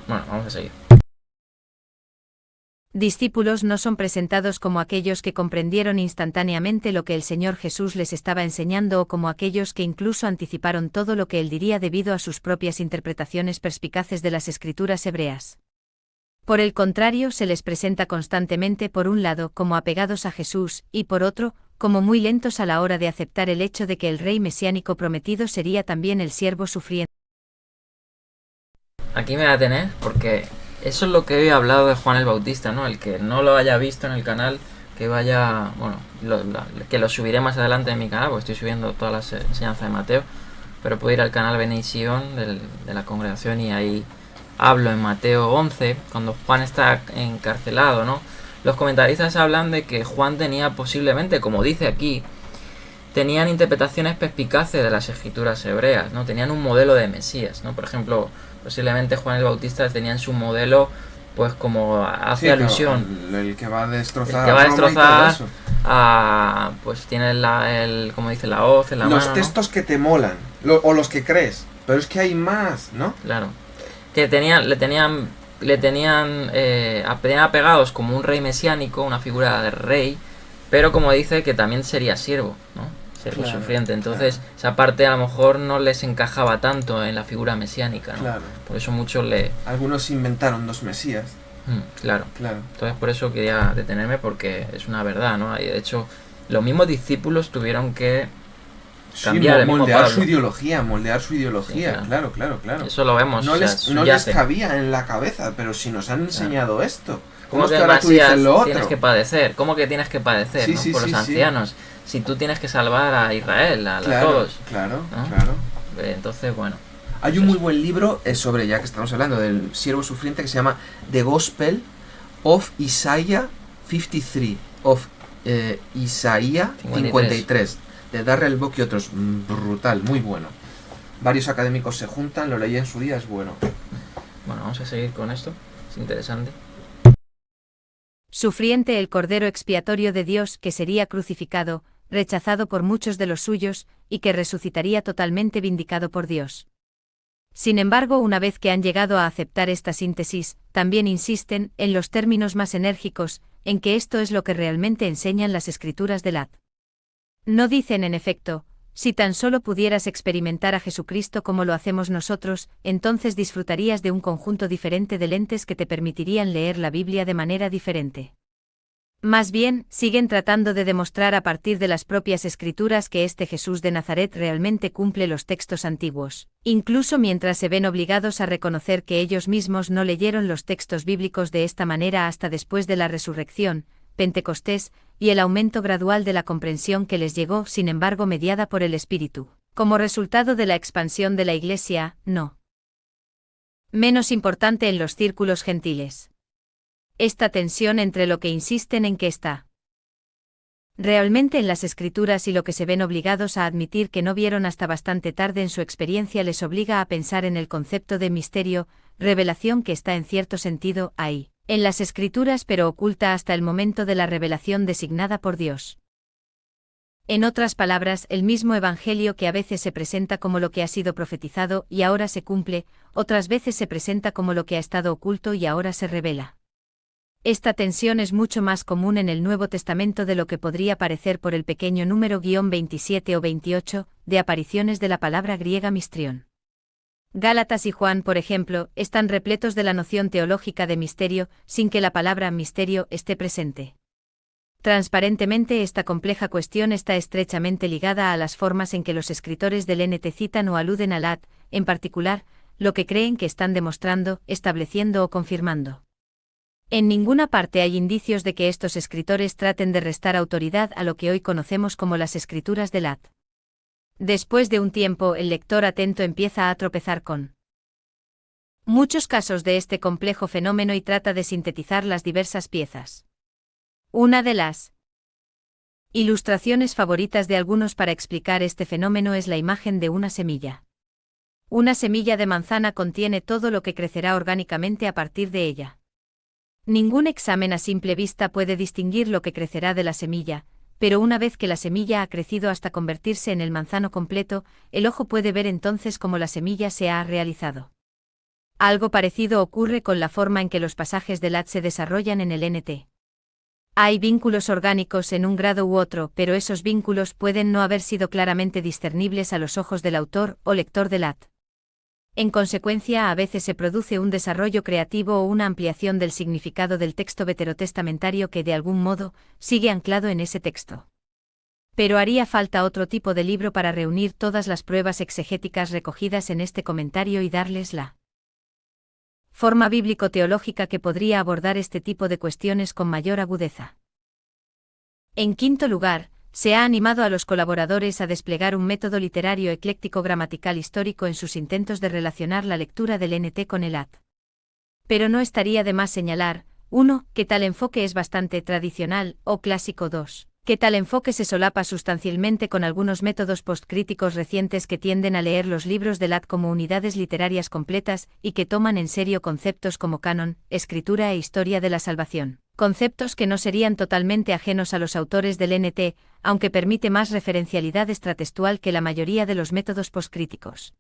Bueno, vamos a seguir. Discípulos no son presentados como aquellos que comprendieron instantáneamente lo que el Señor Jesús les estaba enseñando o como aquellos que incluso anticiparon todo lo que él diría debido a sus propias interpretaciones perspicaces de las escrituras hebreas. Por el contrario, se les presenta constantemente por un lado como apegados a Jesús y por otro, como muy lentos a la hora de aceptar el hecho de que el rey mesiánico prometido sería también el siervo sufriente. Aquí me voy a detener porque eso es lo que he hablado de Juan el Bautista, ¿no? El que no lo haya visto en el canal, que vaya, bueno, que lo subiré más adelante en mi canal, porque estoy subiendo todas las enseñanzas de Mateo, pero puedo ir al canal Beneición de la congregación y ahí hablo en Mateo 11, cuando Juan está encarcelado, ¿no? Los comentaristas hablan de que Juan tenía posiblemente, como dice aquí, tenían interpretaciones perspicaces de las escrituras hebreas, ¿no? Tenían un modelo de Mesías, ¿no? Por ejemplo, posiblemente Juan el Bautista tenía en su modelo, pues como hace Sí, alusión el que va a destrozar, el que va a Roma y todo destrozar eso. a, pues tiene como dice, la hoz en la Los mano, ¿no? textos que te molan, o los que crees, pero es que hay más, ¿no? Claro. Que le tenían apegados como un rey mesiánico, una figura de rey, pero como dice que también sería siervo, ¿no? Siervo Claro, sufriente. Entonces, claro. esa parte a lo mejor no les encajaba tanto en la figura mesiánica, ¿no? Claro. Por eso muchos le... Algunos inventaron dos mesías, claro. claro. Entonces, por eso quería detenerme porque es una verdad, ¿no? Y de hecho, los mismos discípulos tuvieron que cambiar el mismo moldear Pablo. su ideología, Sí, claro, claro. Eso lo vemos. No o sea, no les subyace. cabía en la cabeza, pero si nos han enseñado esto. ¿Cómo es que que ahora tú dices lo otro? tienes que padecer? ¿Cómo que tienes que padecer, Sí, ¿no? sí, por sí, los sí. ancianos? Si tú tienes que salvar a Israel, a Claro, todos. claro, ¿no? claro. Entonces, bueno. Hay un muy buen libro sobre, ya que estamos hablando del siervo sufriente, que se llama The Gospel of Isaiah 53, Isaías 53, de Darrell Bock y otros. Brutal, muy bueno. Varios académicos se juntan, lo leí en su día, es bueno. Bueno, vamos a seguir con esto. Es interesante. Sufriente el Cordero expiatorio de Dios que sería crucificado, rechazado por muchos de los suyos, y que resucitaría totalmente vindicado por Dios. Sin embargo, una vez que han llegado a aceptar esta síntesis, también insisten, en los términos más enérgicos, en que esto es lo que realmente enseñan las escrituras del Ad. No dicen en efecto, si tan solo pudieras experimentar a Jesucristo como lo hacemos nosotros, entonces disfrutarías de un conjunto diferente de lentes que te permitirían leer la Biblia de manera diferente. Más bien, siguen tratando de demostrar a partir de las propias escrituras que este Jesús de Nazaret realmente cumple los textos antiguos, incluso mientras se ven obligados a reconocer que ellos mismos no leyeron los textos bíblicos de esta manera hasta después de la resurrección, Pentecostés, y el aumento gradual de la comprensión que les llegó, sin embargo, mediada por el Espíritu, como resultado de la expansión de la Iglesia, no menos importante en los círculos gentiles. Esta tensión entre lo que insisten en que está realmente en las Escrituras y lo que se ven obligados a admitir que no vieron hasta bastante tarde en su experiencia les obliga a pensar en el concepto de misterio, revelación que está en cierto sentido ahí, en las Escrituras pero oculta hasta el momento de la revelación designada por Dios. En otras palabras, el mismo Evangelio que a veces se presenta como lo que ha sido profetizado y ahora se cumple, otras veces se presenta como lo que ha estado oculto y ahora se revela. Esta tensión es mucho más común en el Nuevo Testamento de lo que podría parecer por el pequeño número 27 o 28 de apariciones de la palabra griega mistrión. Gálatas y Juan, por ejemplo, están repletos de la noción teológica de misterio, sin que la palabra misterio esté presente. Transparentemente, esta compleja cuestión está estrechamente ligada a las formas en que los escritores del NT citan o aluden al Ad, en particular, lo que creen que están demostrando, estableciendo o confirmando. En ninguna parte hay indicios de que estos escritores traten de restar autoridad a lo que hoy conocemos como las escrituras de Lat. Después de un tiempo, el lector atento empieza a tropezar con muchos casos de este complejo fenómeno y trata de sintetizar las diversas piezas. Una de las ilustraciones favoritas de algunos para explicar este fenómeno es la imagen de una semilla. Una semilla de manzana contiene todo lo que crecerá orgánicamente a partir de ella. Ningún examen a simple vista puede distinguir lo que crecerá de la semilla, pero una vez que la semilla ha crecido hasta convertirse en el manzano completo, el ojo puede ver entonces cómo la semilla se ha realizado. Algo parecido ocurre con la forma en que los pasajes del Lat se desarrollan en el NT. Hay vínculos orgánicos en un grado u otro, pero esos vínculos pueden no haber sido claramente discernibles a los ojos del autor o lector del Lat. En consecuencia, a veces se produce un desarrollo creativo o una ampliación del significado del texto veterotestamentario que de algún modo sigue anclado en ese texto. Pero haría falta otro tipo de libro para reunir todas las pruebas exegéticas recogidas en este comentario y darles la forma bíblico-teológica que podría abordar este tipo de cuestiones con mayor agudeza. En quinto lugar, se ha animado a los colaboradores a desplegar un método literario ecléctico gramatical histórico en sus intentos de relacionar la lectura del NT con el Lat. Pero no estaría de más señalar, 1, que tal enfoque es bastante tradicional, o clásico 2, que tal enfoque se solapa sustancialmente con algunos métodos postcríticos recientes que tienden a leer los libros del Lat como unidades literarias completas y que toman en serio conceptos como canon, escritura e historia de la salvación. Conceptos que no serían totalmente ajenos a los autores del NT, aunque permite más referencialidad extratextual que la mayoría de los métodos postcríticos.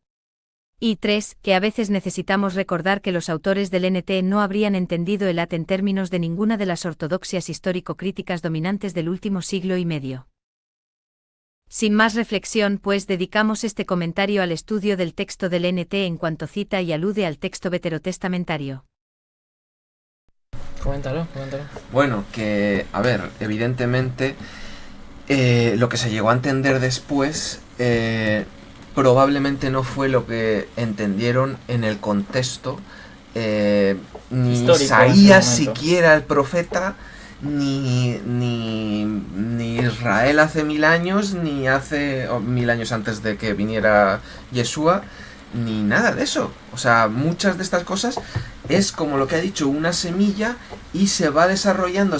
Y 3, que a veces necesitamos recordar que los autores del NT no habrían entendido el Lat en términos de ninguna de las ortodoxias histórico-críticas dominantes del último siglo y medio. Sin más reflexión, pues dedicamos este comentario al estudio del texto del NT en cuanto cita y alude al texto veterotestamentario. Coméntalo. Bueno, que, a ver, evidentemente, lo que se llegó a entender después probablemente no fue lo que entendieron en el contexto, ni histórico Isaías en ese momento. siquiera el profeta, ni Israel hace 1000 años, ni hace 1000 años antes de que viniera Yeshua, ni nada de eso. O sea, muchas de estas cosas es como lo que ha dicho, una semilla y se va desarrollando,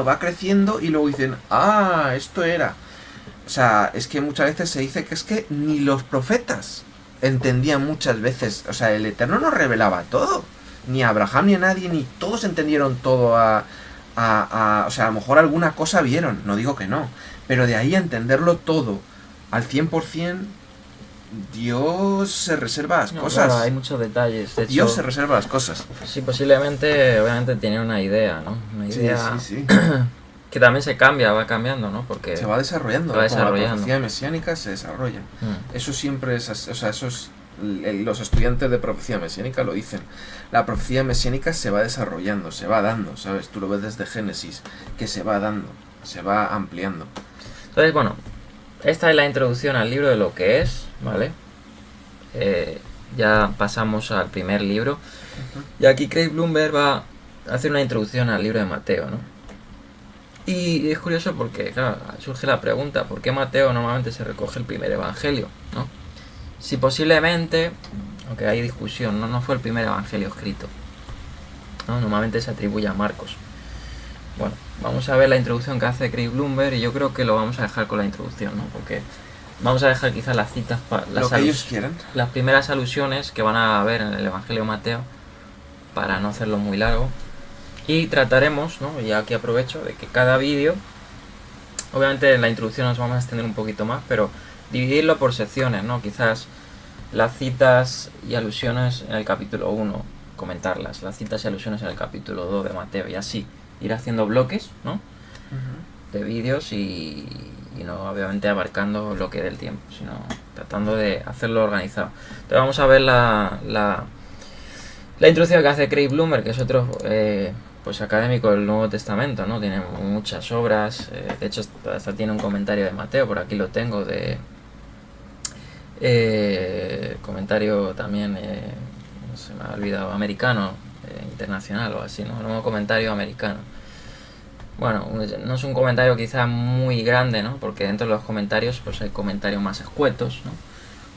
va creciendo y luego dicen, ah, esto era. O sea, es que muchas veces se dice que es que ni los profetas entendían muchas veces. O sea, el Eterno nos revelaba todo. Ni a Abraham ni a nadie, ni todos entendieron todo o sea, a lo mejor alguna cosa vieron, no digo que no. Pero de ahí a entenderlo todo al 100%, Dios se reserva las cosas. Claro, hay muchos detalles. De Dios hecho, se reserva las cosas. sí, posiblemente, obviamente tenía una idea, ¿no? Una idea Sí. que también va cambiando, ¿no? Porque Se va desarrollando. Se va Como la desarrollando. profecía mesiánica se desarrolla. Mm. Eso siempre es, o sea, eso es, los estudiantes de profecía mesiánica lo dicen. La profecía mesiánica se va desarrollando, se va dando, ¿sabes? Tú lo ves desde Génesis, que se va dando, se va ampliando. Entonces, bueno, esta es la introducción al libro de lo que es, ¿vale? Ya pasamos al primer libro. Y aquí Craig Blomberg va a hacer una introducción al libro de Mateo, ¿no? Y es curioso porque, claro, surge la pregunta, ¿por qué Mateo normalmente se recoge el primer evangelio, ¿no? Si posiblemente, aunque hay discusión, no fue el primer evangelio escrito, ¿no? Normalmente se atribuye a Marcos. Bueno, vamos a ver la introducción que hace Craig Blomberg y yo creo que lo vamos a dejar con la introducción, ¿no? Porque vamos a dejar quizás las citas, Lo que ellos quieran. las primeras alusiones que van a ver en el evangelio de Mateo, para no hacerlo muy largo. Y trataremos, ¿no? Y aquí aprovecho de que cada vídeo, obviamente en la introducción nos vamos a extender un poquito más, pero dividirlo por secciones, ¿no? Quizás las citas y alusiones en el capítulo 1, comentarlas, las citas y alusiones en el capítulo 2 de Mateo, y así ir haciendo bloques, ¿no? De vídeos y no obviamente abarcando el bloque del tiempo, sino tratando de hacerlo organizado. Entonces vamos a ver la introducción que hace Craig Blomberg, que es otro pues académico del Nuevo Testamento, ¿no? Tiene muchas obras, de hecho hasta tiene un comentario de Mateo, por aquí lo tengo, de comentario también, se me ha olvidado, americano, internacional o así, ¿no? El nuevo comentario americano. Bueno, no es un comentario quizá muy grande, ¿no? Porque dentro de los comentarios pues hay comentarios más escuetos, ¿no?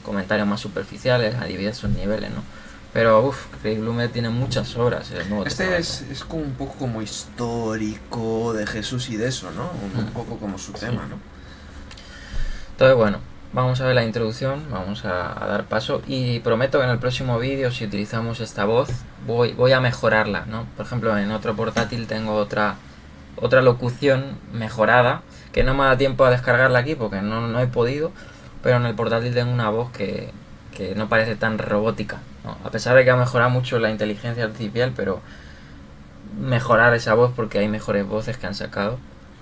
Comentarios más superficiales a diversos niveles, ¿no? Pero, Craig Blomberg tiene muchas obras en el Nuevo Este Testamento. es como un poco como histórico de Jesús y de eso, ¿no? Un poco como su tema, ¿no? Entonces, bueno, vamos a ver la introducción, vamos a dar paso y prometo que en el próximo vídeo, si utilizamos esta voz, voy a mejorarla, ¿no? Por ejemplo, en otro portátil tengo otra locución mejorada, que no me da tiempo a descargarla aquí porque no he podido, pero en el portátil tengo una voz que no parece tan robótica, ¿no? A pesar de que ha mejorado mucho la inteligencia artificial, pero mejorar esa voz porque hay mejores voces que han sacado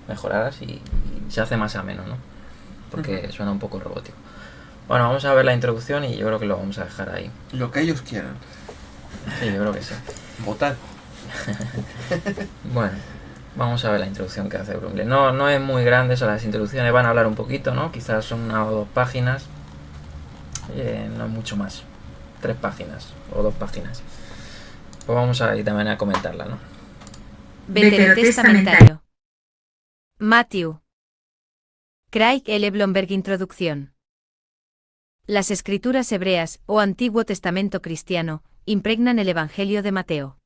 mejoradas y se hace más ameno, ¿no? Porque suena un poco robótico. Bueno, vamos a ver la introducción y yo creo que lo vamos a dejar ahí. Lo que ellos quieran. Sí, yo creo que sí. Votar. Bueno, vamos a ver la introducción que hace Brumley. No es muy grande, o sea, las introducciones van a hablar un poquito, ¿no? Quizás son 1 o 2 páginas. No es mucho más. 3 páginas o 2 páginas. Pues vamos a ir también a comentarla, ¿no? Veterotestamentario. Matthew. Craig L. Blomberg. Introducción. Las escrituras hebreas, o Antiguo Testamento cristiano, impregnan el Evangelio de Mateo.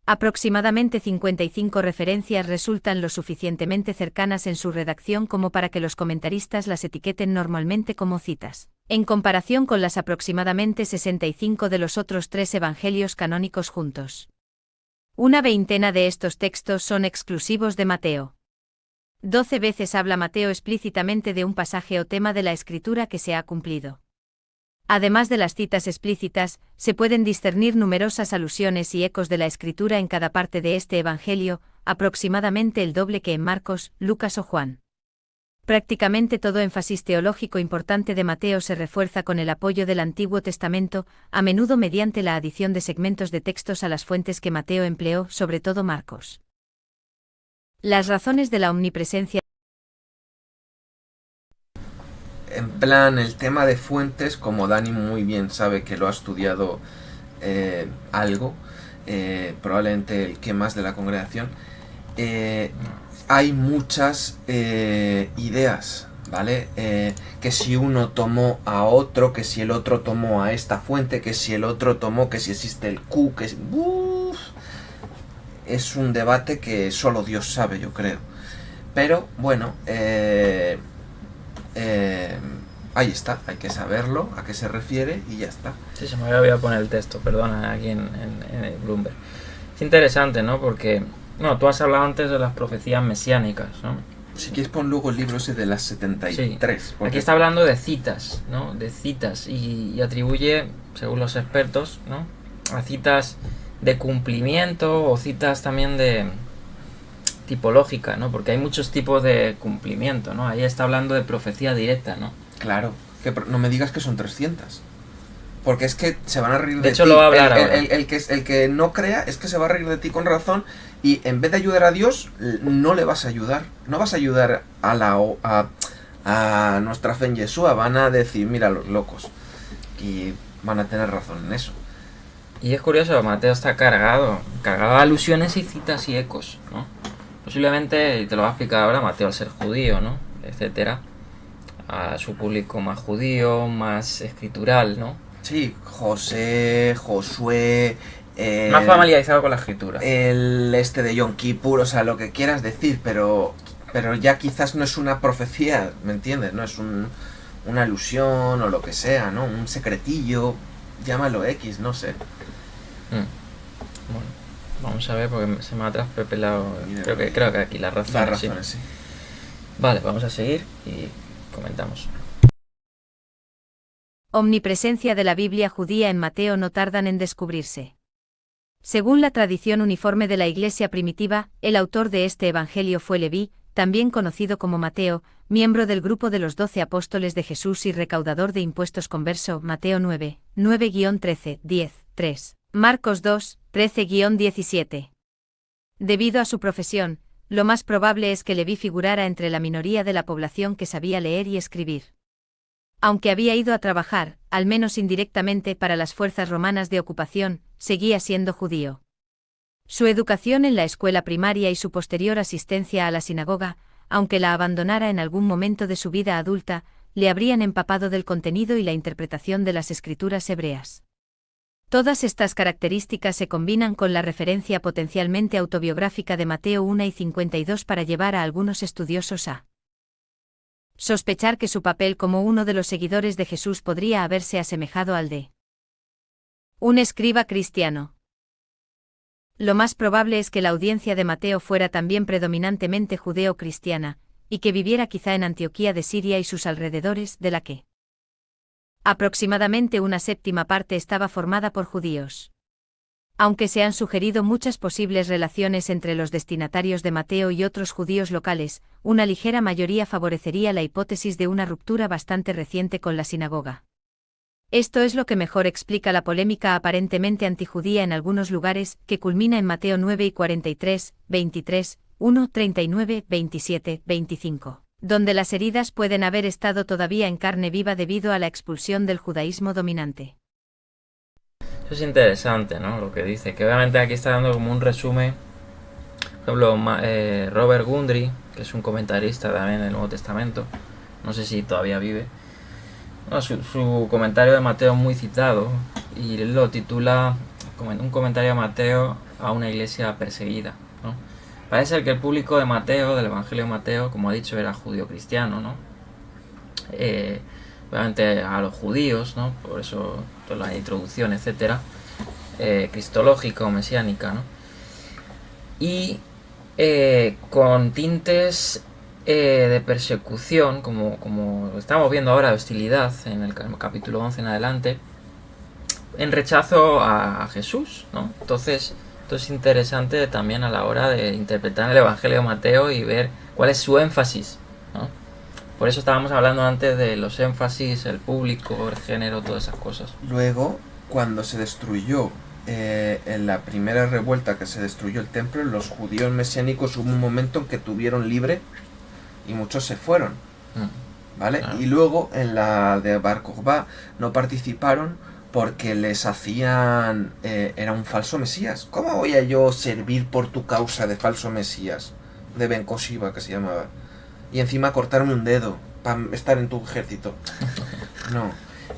Aproximadamente 55 referencias resultan lo suficientemente cercanas en su redacción como para que los comentaristas las etiqueten normalmente como citas, en comparación con las aproximadamente 65 de los otros 3 evangelios canónicos juntos. Una veintena de estos textos son exclusivos de Mateo. 12 veces habla Mateo explícitamente de un pasaje o tema de la Escritura que se ha cumplido. Además de las citas explícitas, se pueden discernir numerosas alusiones y ecos de la Escritura en cada parte de este Evangelio, aproximadamente el doble que en Marcos, Lucas o Juan. Prácticamente todo énfasis teológico importante de Mateo se refuerza con el apoyo del Antiguo Testamento, a menudo mediante la adición de segmentos de textos a las fuentes que Mateo empleó, sobre todo Marcos. Las razones de la omnipresencia. En plan, el tema de fuentes, como Dani muy bien sabe que lo ha estudiado algo, probablemente el que más de la congregación, hay muchas ideas, ¿vale? Que si uno tomó a otro, que si el otro tomó a esta fuente, que si el otro tomó, que si existe el Q, que si... es un debate que solo Dios sabe, yo creo. Pero, bueno, ahí está, hay que saberlo, a qué se refiere y ya está. Sí, se me había olvidado poner el texto, perdona, aquí en el Bloomberg. Es interesante, ¿no? Porque, no, tú has hablado antes de las profecías mesiánicas, ¿no? Si quieres pon luego el libro ese de las 73. Sí. Porque... Aquí está hablando de citas, ¿no? De citas y atribuye, según los expertos, ¿no? A citas de cumplimiento o citas también de tipológica, ¿no? Porque hay muchos tipos de cumplimiento, ¿no? Ahí está hablando de profecía directa, ¿no? Claro, que no me digas que son 300. Porque es que se van a reír De de hecho, ti. lo va a hablar ahora. El que no crea es que se va a reír de ti con razón y en vez de ayudar a Dios, no le vas a ayudar. No vas a ayudar a nuestra fe en Yeshua. Van a decir, mira los locos. Y van a tener razón en eso. Y es curioso, Mateo está cargado de alusiones y citas y ecos, ¿no? Posiblemente, y te lo va a explicar ahora, Mateo al ser judío, ¿no? Etcétera, a su público más judío, más escritural, ¿no? Sí, José, Josué... más familiarizado con la escritura. El de Yom Kippur, o sea, lo que quieras decir, pero ya quizás no es una profecía, ¿me entiendes? No es una alusión o lo que sea, ¿no? Un secretillo, llámalo X, no sé. Bueno, vamos a ver porque se me ha traspapelado. Creo que aquí las razones. Sí. Vale, vamos a seguir y comentamos. Omnipresencia de la Biblia judía en Mateo no tardan en descubrirse. Según la tradición uniforme de la Iglesia primitiva, el autor de este evangelio fue Leví, también conocido como Mateo, miembro del grupo de los 12 apóstoles de Jesús y recaudador de impuestos converso. Mateo 9, 9-13, 10, 3. Marcos 2, 13-17. Debido a su profesión, lo más probable es que Leví figurara entre la minoría de la población que sabía leer y escribir. Aunque había ido a trabajar, al menos indirectamente para las fuerzas romanas de ocupación, seguía siendo judío. Su educación en la escuela primaria y su posterior asistencia a la sinagoga, aunque la abandonara en algún momento de su vida adulta, le habrían empapado del contenido y la interpretación de las escrituras hebreas. Todas estas características se combinan con la referencia potencialmente autobiográfica de Mateo 1 y 52 para llevar a algunos estudiosos a sospechar que su papel como uno de los seguidores de Jesús podría haberse asemejado al de un escriba cristiano. Lo más probable es que la audiencia de Mateo fuera también predominantemente judeo-cristiana, y que viviera quizá en Antioquía de Siria y sus alrededores, de la que aproximadamente una séptima parte estaba formada por judíos. Aunque se han sugerido muchas posibles relaciones entre los destinatarios de Mateo y otros judíos locales, una ligera mayoría favorecería la hipótesis de una ruptura bastante reciente con la sinagoga. Esto es lo que mejor explica la polémica aparentemente antijudía en algunos lugares, que culmina en Mateo 9 y 43, 23, 1, 39, 27, 25, donde las heridas pueden haber estado todavía en carne viva debido a la expulsión del judaísmo dominante. Eso es interesante, ¿no? Lo que dice, que obviamente aquí está dando como un resumen. Por ejemplo, Robert Gundry, que es un comentarista también del Nuevo Testamento, no sé si todavía vive. No, su comentario de Mateo es muy citado y él lo titula un comentario de Mateo a una iglesia perseguida, ¿no? Parece ser que el público de Mateo, del Evangelio de Mateo, como ha dicho, era judío cristiano, ¿no? Obviamente a los judíos, ¿no? Por eso toda la introducción, etcétera, cristológica o mesiánica, ¿no? Y con tintes de persecución, como estamos viendo ahora, de hostilidad en el capítulo 11 en adelante, en rechazo a Jesús, ¿no? Entonces, esto es interesante también a la hora de interpretar el Evangelio de Mateo y ver cuál es su énfasis, ¿no? Por eso estábamos hablando antes de los énfasis, el público, el género, todas esas cosas. Luego, cuando se destruyó en la primera revuelta que se destruyó el templo, los judíos mesiánicos hubo un momento en que tuvieron libre y muchos se fueron, ¿vale? Claro. Y luego en la de Bar Kokhba no participaron porque les hacían... era un falso mesías. ¿Cómo voy a yo servir por tu causa de falso mesías? De Ben Koshiba, que se llamaba. Y encima cortarme un dedo para estar en tu ejército. No.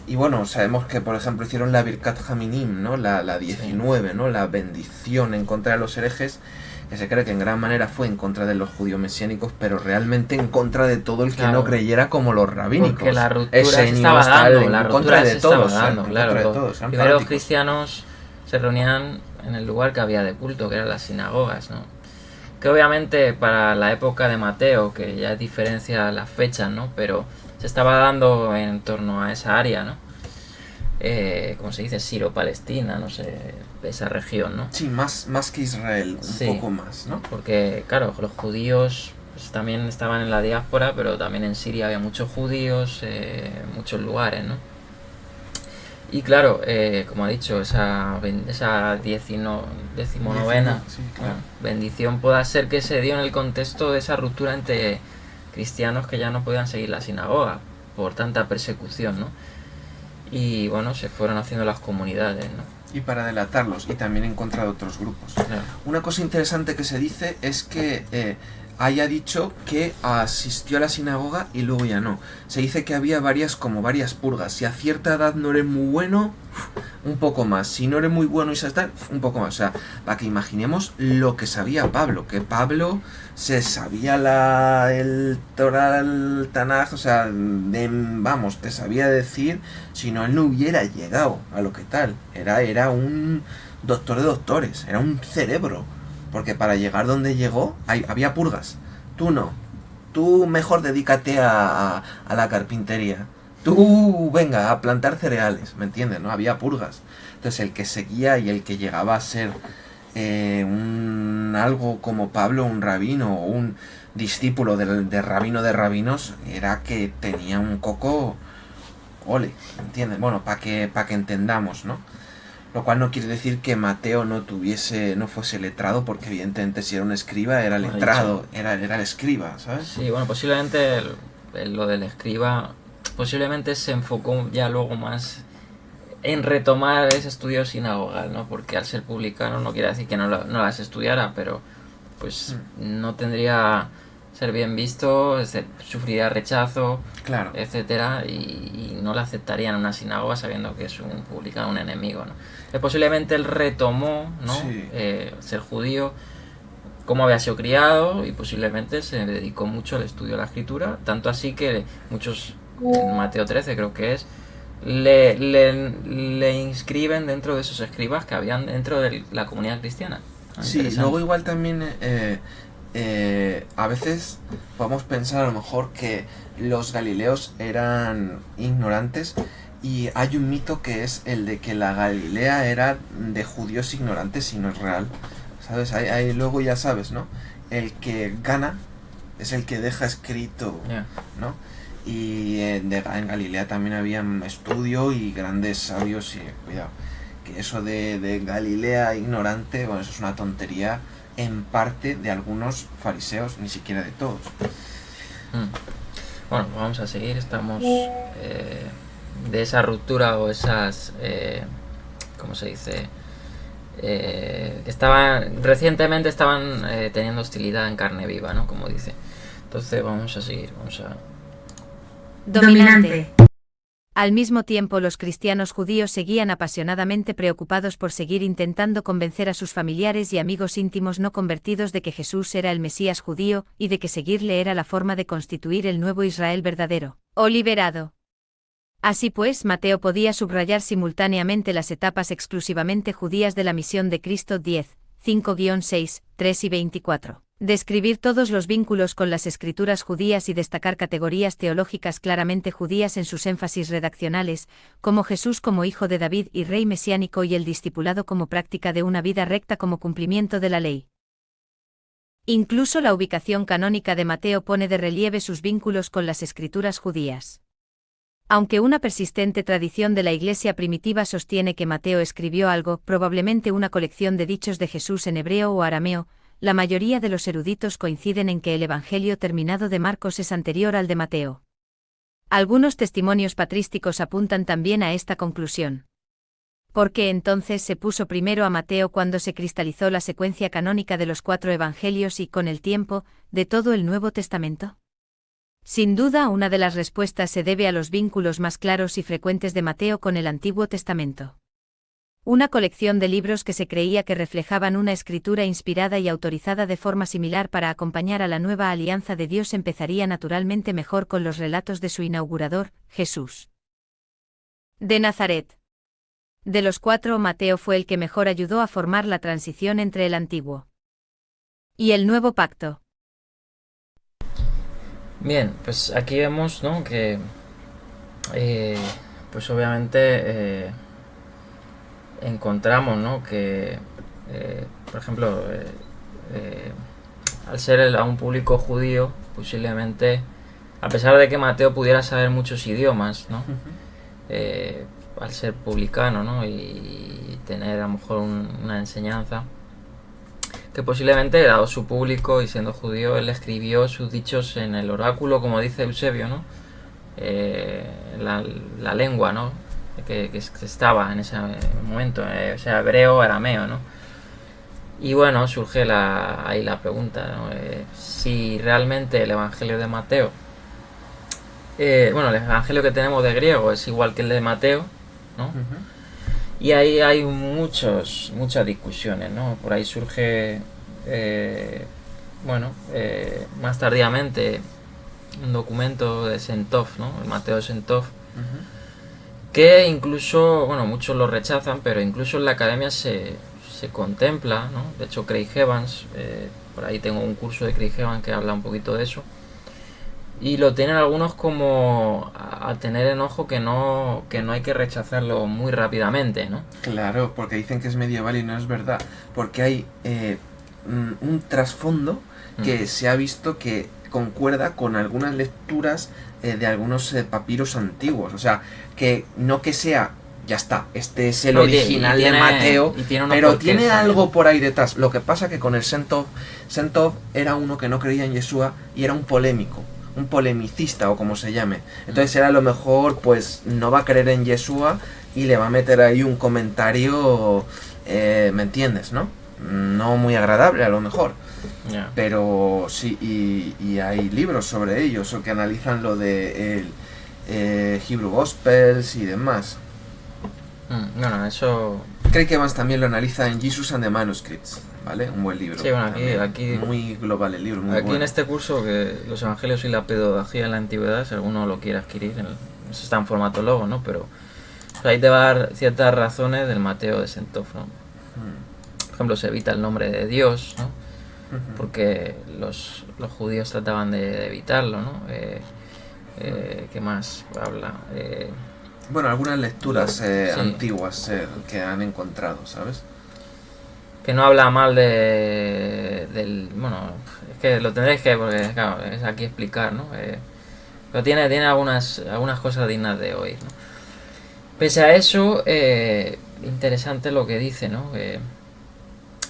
Y bueno, sabemos que, por ejemplo, hicieron la Birkat Haminim, ¿no? La 19, ¿no? La bendición en contra de los herejes, que se cree que en gran manera fue en contra de los judíos mesiánicos, pero realmente en contra de todo el que no creyera como los rabínicos. Porque la ruptura se estaba dando, la ruptura se estaba dando, claro. Primero los cristianos se reunían en el lugar que había de culto, que eran las sinagogas, ¿no? Que obviamente para la época de Mateo, que ya diferencia las fechas, ¿no? Pero se estaba dando en torno a esa área, ¿no? ¿Cómo se dice? Siro-Palestina, no sé, esa región, ¿no? Sí, más que Israel, un poco más, ¿no? Porque, claro, los judíos pues, también estaban en la diáspora, pero también en Siria había muchos judíos, en muchos lugares, ¿no? Y claro, como ha dicho, esa decimonovena bendición pueda ser que se dio en el contexto de esa ruptura entre cristianos que ya no podían seguir la sinagoga por tanta persecución, ¿no? Y bueno, se fueron haciendo las comunidades, ¿no? Y para delatarlos, y también en contra de otros grupos. Claro. Una cosa interesante que se dice es que haya dicho que asistió a la sinagoga y luego ya no. Se dice que había varias purgas. Si a cierta edad no eres muy bueno, un poco más. Si no eres muy bueno y sabes tal, un poco más. O sea, para que imaginemos lo que sabía Pablo. Que Pablo se sabía el Torah, el Tanaj, o sea, te sabía decir, si no él no hubiera llegado a lo que tal. Era un doctor de doctores, era un cerebro. Porque para llegar donde llegó, había purgas. Tú no. Tú mejor dedícate a la carpintería. Tú, venga, a plantar cereales. ¿Me entiendes? ¿No? Había purgas. Entonces el que seguía y el que llegaba a ser algo como Pablo, un rabino o un discípulo de rabino de rabinos, era que tenía un coco... Ole, ¿me entiendes? Bueno, para que entendamos, ¿no? Lo cual no quiere decir que Mateo no fuese letrado, porque evidentemente si era un escriba era letrado, era el escriba, ¿sabes? Sí, bueno, posiblemente lo del escriba, posiblemente se enfocó ya luego más en retomar ese estudio sinagogal, ¿no? Porque al ser publicano no quiere decir que no las estudiara, pero pues no tendría ser bien visto, sufriría rechazo, Claro. etcétera, y no la aceptarían en una sinagoga sabiendo que es un publicano, un enemigo, ¿no? Posiblemente él retomó, ¿no? Sí. Ser judío, cómo había sido criado, y posiblemente se dedicó mucho al estudio de la escritura, tanto así que muchos, en Mateo 13 creo que es, le inscriben dentro de esos escribas que habían dentro de la comunidad cristiana. Sí, Interesante. luego igual también a veces podemos pensar a lo mejor que los galileos eran ignorantes, y hay un mito que es el de que la Galilea era de judíos ignorantes, y no es real, ¿sabes? Ahí luego ya sabes, ¿no? El que gana es el que deja escrito, Yeah. ¿no? Y en Galilea también había estudio y grandes sabios, y cuidado, que eso de Galilea ignorante, bueno, eso es una tontería en parte de algunos fariseos, ni siquiera de todos. Bueno, pues vamos a seguir. Estamos de esa ruptura o esas, ¿cómo se dice? Recientemente estaban teniendo hostilidad en carne viva, ¿no? Como dice. Entonces vamos a seguir, Dominante. Al mismo tiempo, los cristianos judíos seguían apasionadamente preocupados por seguir intentando convencer a sus familiares y amigos íntimos no convertidos de que Jesús era el Mesías judío y de que seguirle era la forma de constituir el nuevo Israel verdadero o liberado. Así pues, Mateo podía subrayar simultáneamente las etapas exclusivamente judías de la misión de Cristo 10, 5-6, 3 y 24. Describir todos los vínculos con las escrituras judías y destacar categorías teológicas claramente judías en sus énfasis redaccionales, como Jesús como hijo de David y rey mesiánico, y el discipulado como práctica de una vida recta como cumplimiento de la ley. Incluso la ubicación canónica de Mateo pone de relieve sus vínculos con las escrituras judías. Aunque una persistente tradición de la Iglesia primitiva sostiene que Mateo escribió algo, probablemente una colección de dichos de Jesús en hebreo o arameo, la mayoría de los eruditos coinciden en que el Evangelio terminado de Marcos es anterior al de Mateo. Algunos testimonios patrísticos apuntan también a esta conclusión. ¿Por qué entonces se puso primero a Mateo cuando se cristalizó la secuencia canónica de los 4 evangelios y, con el tiempo, de todo el Nuevo Testamento? Sin duda, una de las respuestas se debe a los vínculos más claros y frecuentes de Mateo con el Antiguo Testamento. Una colección de libros que se creía que reflejaban una escritura inspirada y autorizada de forma similar para acompañar a la nueva alianza de Dios empezaría naturalmente mejor con los relatos de su inaugurador, Jesús de Nazaret. De los 4, Mateo fue el que mejor ayudó a formar la transición entre el Antiguo y el Nuevo Pacto. Bien, pues aquí vemos, ¿no? Que pues obviamente encontramos, ¿no? Que por ejemplo al ser a un público judío, posiblemente, a pesar de que Mateo pudiera saber muchos idiomas, ¿no? Al ser publicano, ¿no? Y tener a lo mejor una enseñanza, que posiblemente, dado su público y siendo judío, él escribió sus dichos en el oráculo, como dice Eusebio, ¿no? La lengua, ¿no? Que estaba en ese momento, o sea, hebreo, arameo, ¿no? Y bueno, surge ahí la pregunta, ¿no? Si realmente el Evangelio de Mateo, bueno, el Evangelio que tenemos de griego es igual que el de Mateo, ¿no? Y ahí hay muchas discusiones, ¿no? Por ahí surge, más tardíamente, un documento de Sentov, ¿no? El Mateo Sentov, que incluso, bueno, muchos lo rechazan, pero incluso en la academia se contempla, ¿no? De hecho, Craig Evans, por ahí tengo un curso de Craig Evans que habla un poquito de eso, y lo tienen algunos como a tener en ojo que no hay que rechazarlo muy rápidamente, ¿no? Claro, porque dicen que es medieval y no es verdad, porque hay un trasfondo que se ha visto que concuerda con algunas lecturas de algunos papiros antiguos, o sea, que no que sea, ya está, este es el original de Mateo, pero tiene algo por ahí detrás. Lo que pasa que con el Sentov era uno que no creía en Yeshua y era un polémico, un polemicista o como se llame. Entonces era a lo mejor, pues no va a creer en Yeshua y le va a meter ahí un comentario, ¿me entiendes, no? No muy agradable a lo mejor, Ya. pero sí, y hay libros sobre ellos o que analizan lo de el Hebrew Gospels y demás. Bueno, eso... Craig Evans también lo analiza en Jesus and the Manuscripts, ¿vale? Un buen libro. Sí, bueno, también. aquí Muy global el libro, muy Aquí bueno. en este curso, que los evangelios y la pedagogía en la antigüedad, si alguno lo quiere adquirir, eso está en formato logo, ¿no? Pero ahí te va a dar ciertas razones del Mateo de Sentov, ¿no? Por ejemplo, se evita el nombre de Dios, ¿no? Porque los judíos trataban de evitarlo, ¿no? ¿Qué más habla? Bueno, algunas lecturas Sí. antiguas que han encontrado, ¿sabes? Que no habla mal del... Bueno, es que lo tendréis que... Porque, claro, es aquí explicar, ¿no? Pero tiene algunas cosas dignas de oír, ¿no? Pese a eso, interesante lo que dice, ¿no?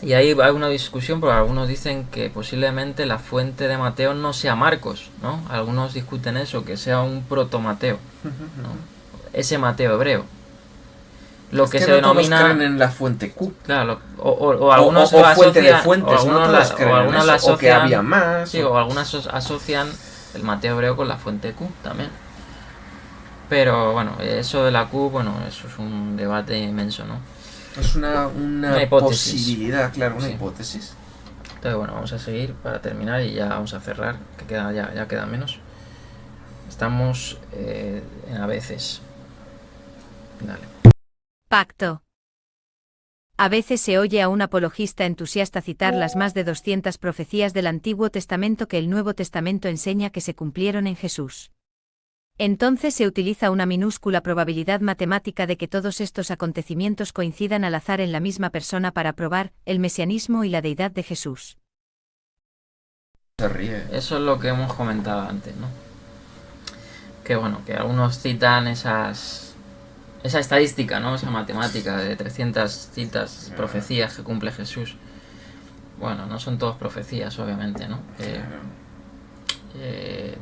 Y ahí hay una discusión, porque algunos dicen que posiblemente la fuente de Mateo no sea Marcos, ¿no? Algunos discuten eso, que sea un proto-Mateo, ¿no? Ese Mateo hebreo. Lo Es que que se no todos denomina... creen en la fuente Q. Claro, o algunos o la fuente de asocian, fuentes, o algunos no la, todos creen o en algunos eso, la o que asocian, había más. sí, o algunos asocian el Mateo hebreo con la fuente Q también. Pero bueno, eso de la Q, bueno, eso es un debate inmenso, ¿no? Es una hipótesis. posibilidad, claro, una Sí. hipótesis. Entonces bueno, vamos a seguir para terminar y ya vamos a cerrar, que queda ya queda menos. Estamos en a veces. Dale. Pacto. A veces se oye a un apologista entusiasta citar las más de 200 profecías del Antiguo Testamento que el Nuevo Testamento enseña que se cumplieron en Jesús. Entonces se utiliza una minúscula probabilidad matemática de que todos estos acontecimientos coincidan al azar en la misma persona para probar el mesianismo y la deidad de Jesús. Se ríe. Eso es lo que hemos comentado antes, ¿no? Que bueno, que algunos citan esa estadística, ¿no? Esa matemática de 300 citas, profecías que cumple Jesús. Bueno, no son todas profecías, obviamente, ¿no?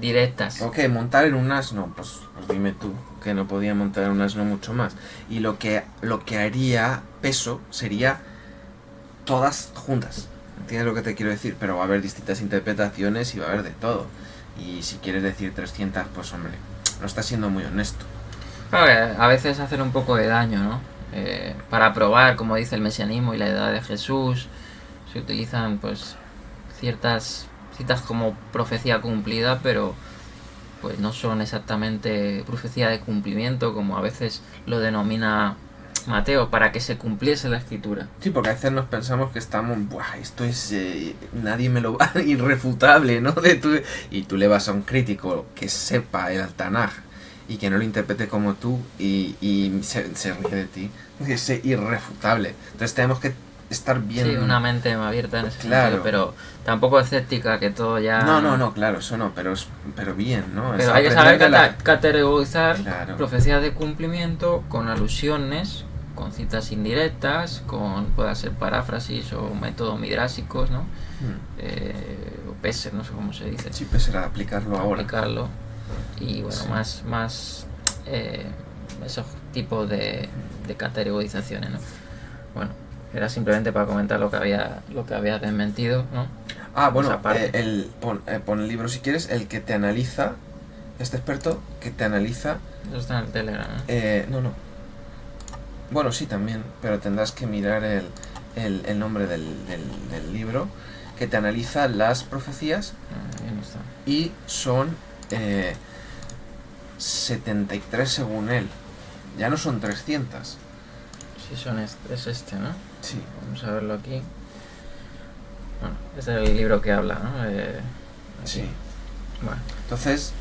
Directas. Ok, montar en un asno, pues dime tú, que no podía montar en un asno mucho más. Y lo que haría peso sería todas juntas. ¿Entiendes lo que te quiero decir? Pero va a haber distintas interpretaciones y va a haber de todo. Y si quieres decir 300, pues hombre, no estás siendo muy honesto. Claro que a veces hacen un poco de daño, ¿no? Para probar, como dice el mesianismo y la edad de Jesús, se utilizan pues ciertas citas como profecía cumplida, pero pues no son exactamente profecía de cumplimiento como a veces lo denomina Mateo, para que se cumpliese la escritura. Sí, porque a veces nos pensamos que estamos, buah, esto es, nadie me lo va, irrefutable, ¿no? Y tú le vas a un crítico que sepa el Tanaj y que no lo interprete como tú y se ríe de ti, es irrefutable. Entonces tenemos que estar bien... Sí, una mente abierta en ese Claro. sentido, pero tampoco escéptica, que todo ya... No, claro, eso no, pero bien, ¿no? Pero Es hay que aprender saber de la- categorizar Claro. profecías de cumplimiento con alusiones, con citas indirectas, puede ser paráfrasis o métodos midrásicos, ¿no? O peser, no sé cómo se dice. Sí, pues era aplicarlo ahora. Aplicarlo. Y bueno, Sí. más esos tipos de categorizaciones, ¿no? Bueno, era simplemente para comentar lo que había desmentido, ¿no? Ah, bueno, Esa parte. pon el libro si quieres, el que te analiza, este experto que te analiza... Eso está en el Telegram, ¿no? No. Bueno, sí, también, pero tendrás que mirar el nombre del libro, que te analiza las profecías Ahí no está. y son 73 según él. Ya no son 300. Sí, es este, ¿no? Sí. Vamos a verlo aquí. Bueno, este es el libro que habla, ¿no? Aquí. Sí. Bueno, Entonces,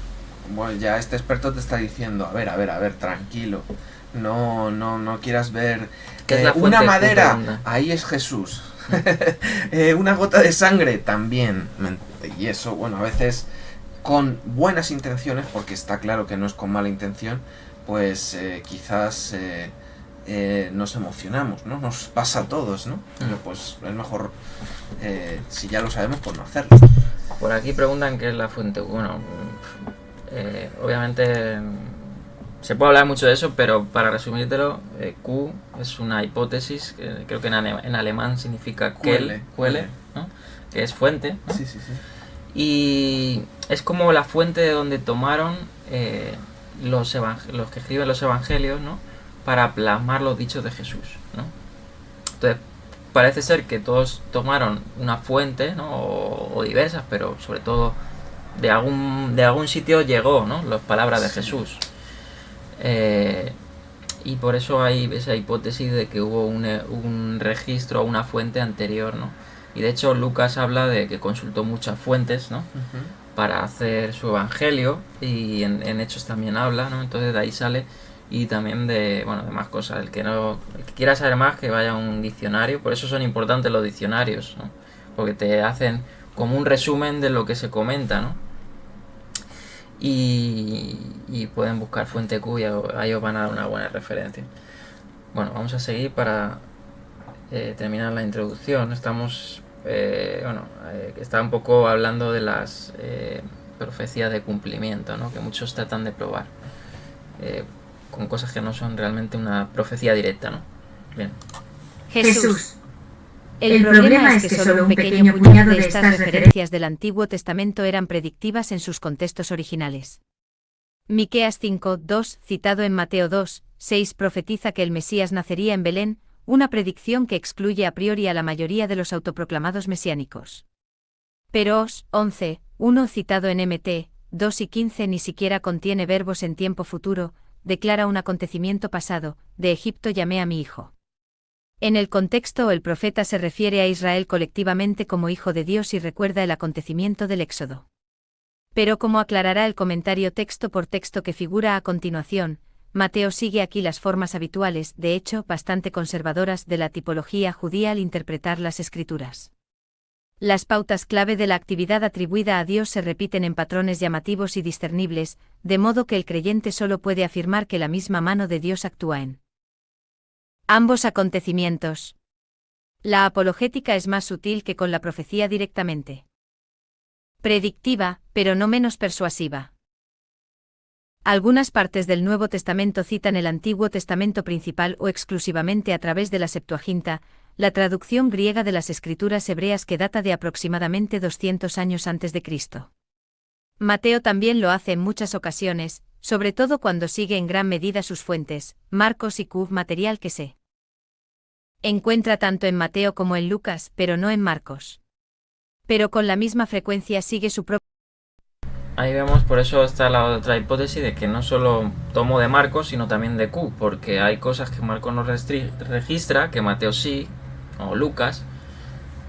bueno, ya este experto te está diciendo, a ver, tranquilo. No quieras ver ¿qué es la fuente una de madera, Cuperunda? ahí es Jesús. Una gota de sangre, también. Y eso, bueno, a veces con buenas intenciones, porque está claro que no es con mala intención, pues quizás nos emocionamos, ¿no? Nos pasa a todos, ¿no? Pero pues es mejor, si ya lo sabemos, pues no hacerlo. por aquí preguntan qué es la fuente. Bueno, obviamente se puede hablar mucho de eso, pero para resumírtelo, Q es una hipótesis, que creo que en alemán significa Quelle. Quelle, ¿no? Que es fuente, ¿no? Sí, sí, sí. Y es como la fuente de donde tomaron los que escriben los evangelios, ¿no? Para plasmar los dichos de Jesús, ¿no? Entonces, parece ser que todos tomaron una fuente, ¿no? o diversas, pero sobre todo de algún sitio llegó, ¿no? Las palabras de Jesús. Y por eso hay esa hipótesis de que hubo un registro, una fuente anterior, ¿no? Y de hecho Lucas habla de que consultó muchas fuentes, ¿no? Para hacer su evangelio, y en Hechos también habla, ¿no? Entonces de ahí sale, y también de más cosas. El que quiera saber más, que vaya a un diccionario. Por eso son importantes los diccionarios, ¿no? Porque te hacen como un resumen de lo que se comenta, ¿no? Y pueden buscar fuente Q y ahí os van a dar una buena referencia. Bueno, vamos a seguir para terminar la introducción. Estamos está un poco hablando de las profecías de cumplimiento, ¿no? Que muchos tratan de probar con cosas que no son realmente una profecía directa, ¿no? Bien. Jesús. El problema es que solo un pequeño puñado de estas referencias del Antiguo Testamento eran predictivas en sus contextos originales. Miqueas 5:2, citado en Mateo 2:6, profetiza que el Mesías nacería en Belén, una predicción que excluye a priori a la mayoría de los autoproclamados mesiánicos. Pero Os 11:1, citado en Mt 2:15, ni siquiera contiene verbos en tiempo futuro, declara un acontecimiento pasado: de Egipto llamé a mi hijo. En el contexto, el profeta se refiere a Israel colectivamente como hijo de Dios y recuerda el acontecimiento del Éxodo. Pero como aclarará el comentario texto por texto que figura a continuación, Mateo sigue aquí las formas habituales, de hecho, bastante conservadoras, de la tipología judía al interpretar las Escrituras. Las pautas clave de la actividad atribuida a Dios se repiten en patrones llamativos y discernibles, de modo que el creyente solo puede afirmar que la misma mano de Dios actúa en ambos acontecimientos. La apologética es más sutil que con la profecía directamente predictiva, pero no menos persuasiva. Algunas partes del Nuevo Testamento citan el Antiguo Testamento principal o exclusivamente a través de la Septuaginta, la traducción griega de las Escrituras hebreas que data de aproximadamente 200 años antes de Cristo. Mateo también lo hace en muchas ocasiones, sobre todo cuando sigue en gran medida sus fuentes, Marcos y Q, material que se encuentra tanto en Mateo como en Lucas, pero no en Marcos. Pero con la misma frecuencia sigue su propio. Ahí vemos, por eso está la otra hipótesis de que no solo tomo de Marcos, sino también de Q, porque hay cosas que Marcos no registra, que Mateo sí, o Lucas,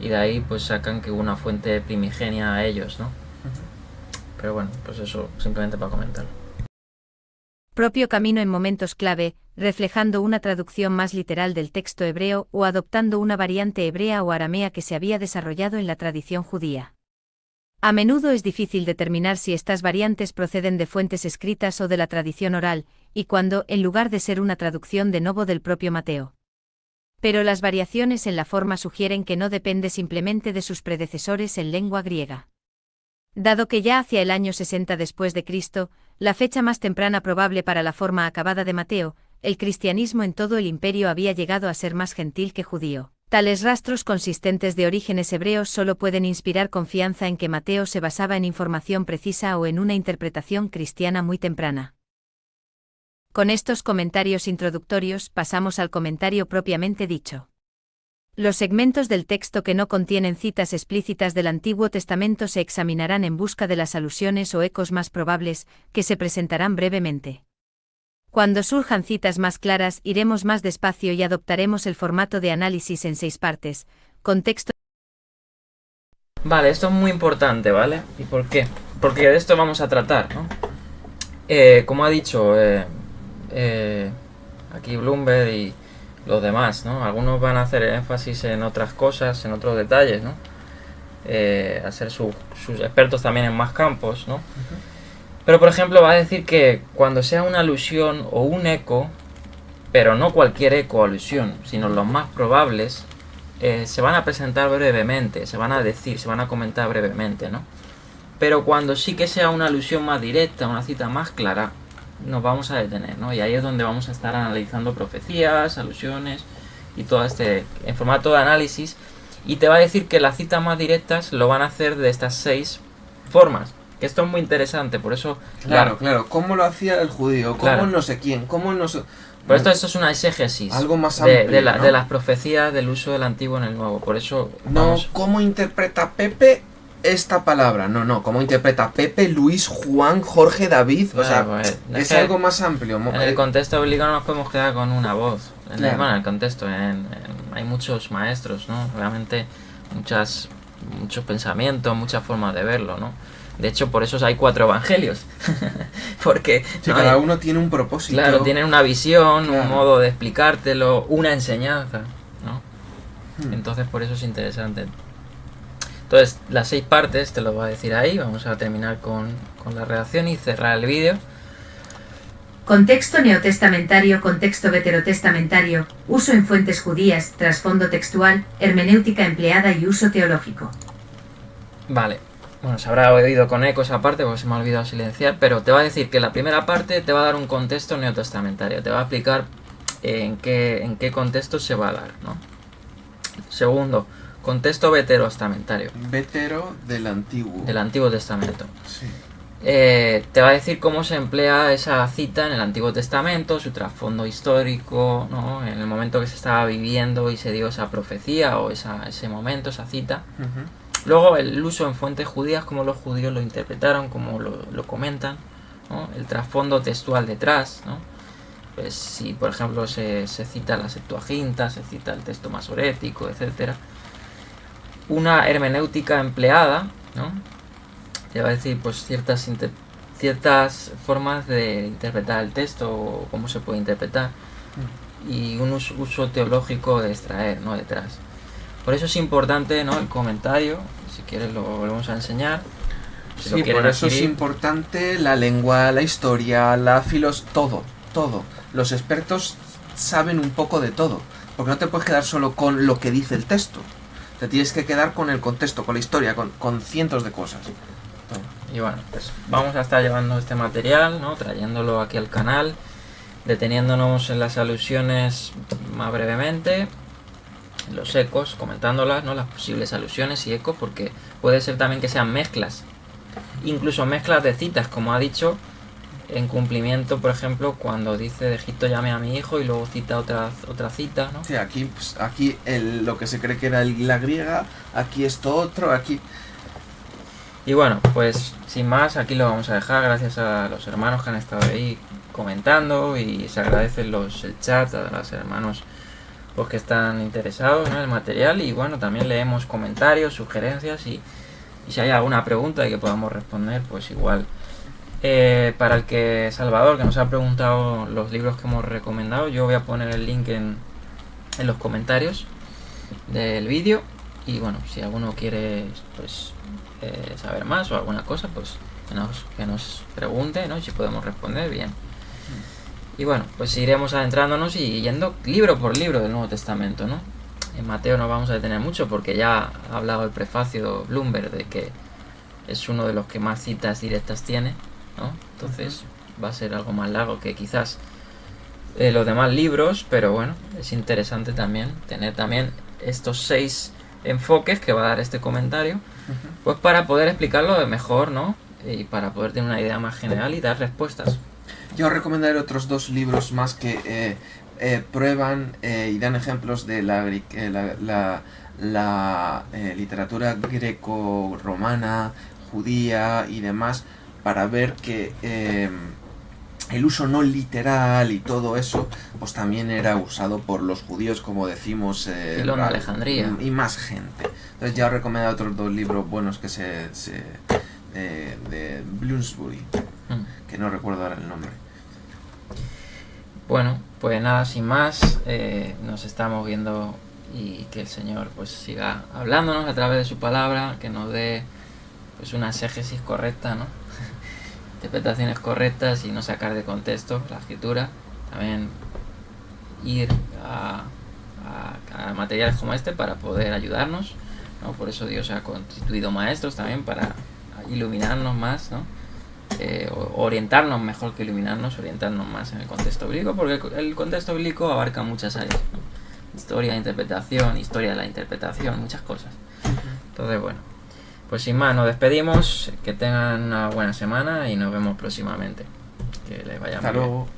y de ahí pues sacan que hubo una fuente primigenia a ellos, ¿no? Pero bueno, pues eso simplemente para comentarlo. Propio camino en momentos clave, reflejando una traducción más literal del texto hebreo o adoptando una variante hebrea o aramea que se había desarrollado en la tradición judía. A menudo es difícil determinar si estas variantes proceden de fuentes escritas o de la tradición oral, y cuando, en lugar de ser una traducción de nuevo del propio Mateo. Pero las variaciones en la forma sugieren que no depende simplemente de sus predecesores en lengua griega. Dado que ya hacia el año 60 después de Cristo, la fecha más temprana probable para la forma acabada de Mateo, el cristianismo en todo el imperio había llegado a ser más gentil que judío. Tales rastros consistentes de orígenes hebreos solo pueden inspirar confianza en que Mateo se basaba en información precisa o en una interpretación cristiana muy temprana. Con estos comentarios introductorios pasamos al comentario propiamente dicho. Los segmentos del texto que no contienen citas explícitas del Antiguo Testamento se examinarán en busca de las alusiones o ecos más probables, que se presentarán brevemente. Cuando surjan citas más claras, iremos más despacio y adoptaremos el formato de análisis en 6 partes. Contexto. Vale, esto es muy importante, ¿vale? ¿Y por qué? Porque de esto vamos a tratar, ¿no? Como ha dicho aquí Bloomberg y los demás, ¿no? Algunos van a hacer énfasis en otras cosas, en otros detalles, ¿no? A ser sus expertos también en más campos, ¿no? Pero, por ejemplo, va a decir que cuando sea una alusión o un eco, pero no cualquier eco o alusión, sino los más probables, se van a presentar brevemente, se van a comentar brevemente, ¿no? Pero cuando sí que sea una alusión más directa, una cita más clara, nos vamos a detener, ¿no? Y ahí es donde vamos a estar analizando profecías, alusiones y todo en formato de análisis. Y te va a decir que las citas más directas lo van a hacer de estas 6 formas. Que esto es muy interesante, por eso... Claro. ¿Cómo lo hacía el judío? ¿Cómo Claro. no sé quién? ¿Cómo no sé...? Por esto es una exégesis Algo más amplio, de ¿no? las profecías del uso del antiguo en el nuevo. Por eso... No, vamos- ¿cómo interpreta Pepe esta palabra? No, ¿cómo interpreta Pepe, Luis, Juan, Jorge, David? O sea, Claro, pues, es que algo más amplio. En el contexto bíblico no nos podemos quedar con una voz. Claro. Bueno, en el contexto, hay muchos maestros, ¿no? Obviamente muchos pensamientos, muchas formas de verlo, ¿no? De hecho, por eso hay 4 evangelios. Porque Sí, ¿no? cada uno tiene un propósito. Claro, tienen una visión, Claro. un modo de explicártelo, una enseñanza, ¿no? Hmm. Entonces, por eso es interesante. Entonces, las 6 partes te lo voy a decir ahí. Vamos a terminar con la redacción y cerrar el vídeo. Contexto neotestamentario, contexto veterotestamentario, uso en fuentes judías, trasfondo textual, hermenéutica empleada y uso teológico. Vale. Bueno, se habrá oído con eco esa parte porque se me ha olvidado silenciar, pero te va a decir que la primera parte te va a dar un contexto neotestamentario, te va a explicar en qué contexto se va a dar, ¿no? Segundo, contexto veterotestamentario, Vetero del antiguo. del Antiguo Testamento. Sí. Te va a decir cómo se emplea esa cita en el Antiguo Testamento, su trasfondo histórico, ¿no? En el momento que se estaba viviendo y se dio esa profecía o ese momento, esa cita. Ujú. Luego el uso en fuentes judías, cómo los judíos lo interpretaron, cómo lo comentan, ¿no? El trasfondo textual detrás, ¿no? Pues si por ejemplo se cita la Septuaginta, se cita el texto masorético, etcétera. Una hermenéutica empleada, ¿no? Te va a decir pues ciertas formas de interpretar el texto o cómo se puede interpretar. Y un uso teológico de extraer, ¿no? Detrás. Por eso es importante, ¿no? El comentario, si quieres lo volvemos a enseñar. Si lo Sí, quieren por eso es adquirir. importante la lengua, la historia, la todo. Los expertos saben un poco de todo, porque no te puedes quedar solo con lo que dice el texto. Te tienes que quedar con el contexto, con la historia, con cientos de cosas. Y bueno, pues vamos a estar llevando este material, ¿no? Trayéndolo aquí al canal, deteniéndonos en las alusiones más brevemente, en los ecos, comentándolas, ¿no? Las posibles alusiones y ecos, porque puede ser también que sean mezclas, incluso mezclas de citas, como ha dicho, en cumplimiento, por ejemplo, cuando dice de Egipto llamé a mi hijo y luego cita otra cita, ¿no? Sí, aquí lo que se cree que era la griega, aquí esto otro, aquí... Y bueno, pues sin más, aquí lo vamos a dejar, gracias a los hermanos que han estado ahí comentando, y se agradece el chat a los hermanos pues, que están interesados, ¿no? En el material, y bueno, también leemos comentarios, sugerencias, y si hay alguna pregunta y que podamos responder, pues igual. Para el que Salvador, que nos ha preguntado los libros que hemos recomendado, yo voy a poner el link en los comentarios del vídeo, y bueno, si alguno quiere pues saber más o alguna cosa, pues que nos pregunte, ¿no? Y si podemos responder, bien. Y bueno, pues iremos adentrándonos y yendo libro por libro del Nuevo Testamento, ¿no? En Mateo no vamos a detener mucho porque ya ha hablado el prefacio Bloomberg de que es uno de los que más citas directas tiene, ¿no? Entonces va a ser algo más largo que quizás los demás libros, pero bueno, es interesante también tener también estos 6 enfoques que va a dar este comentario, pues para poder explicarlo de mejor, ¿no? Y para poder tener una idea más general y dar respuestas. Yo recomendaré otros 2 libros más que prueban y dan ejemplos de la literatura greco-romana, judía y demás, para ver que el uso no literal y todo eso, pues también era usado por los judíos, como decimos, Filón de Alejandría. y más gente. Entonces ya os recomiendo otros 2 libros buenos que de Bloomsbury, que no recuerdo ahora el nombre. Bueno, pues nada, sin más, nos estamos viendo y que el Señor pues siga hablándonos a través de su palabra, que nos dé pues una exégesis correcta, ¿no? Interpretaciones correctas y no sacar de contexto la escritura. También ir a materiales como este para poder ayudarnos, ¿no? Por eso Dios ha constituido maestros también para iluminarnos más, ¿no? orientarnos mejor que iluminarnos, orientarnos más en el contexto bíblico, porque el contexto bíblico abarca muchas áreas, ¿no? Historia de interpretación, historia de la interpretación, muchas cosas. Entonces, bueno, pues sin más, nos despedimos, que tengan una buena semana y nos vemos próximamente. Que les vaya Hasta muy bien. luego.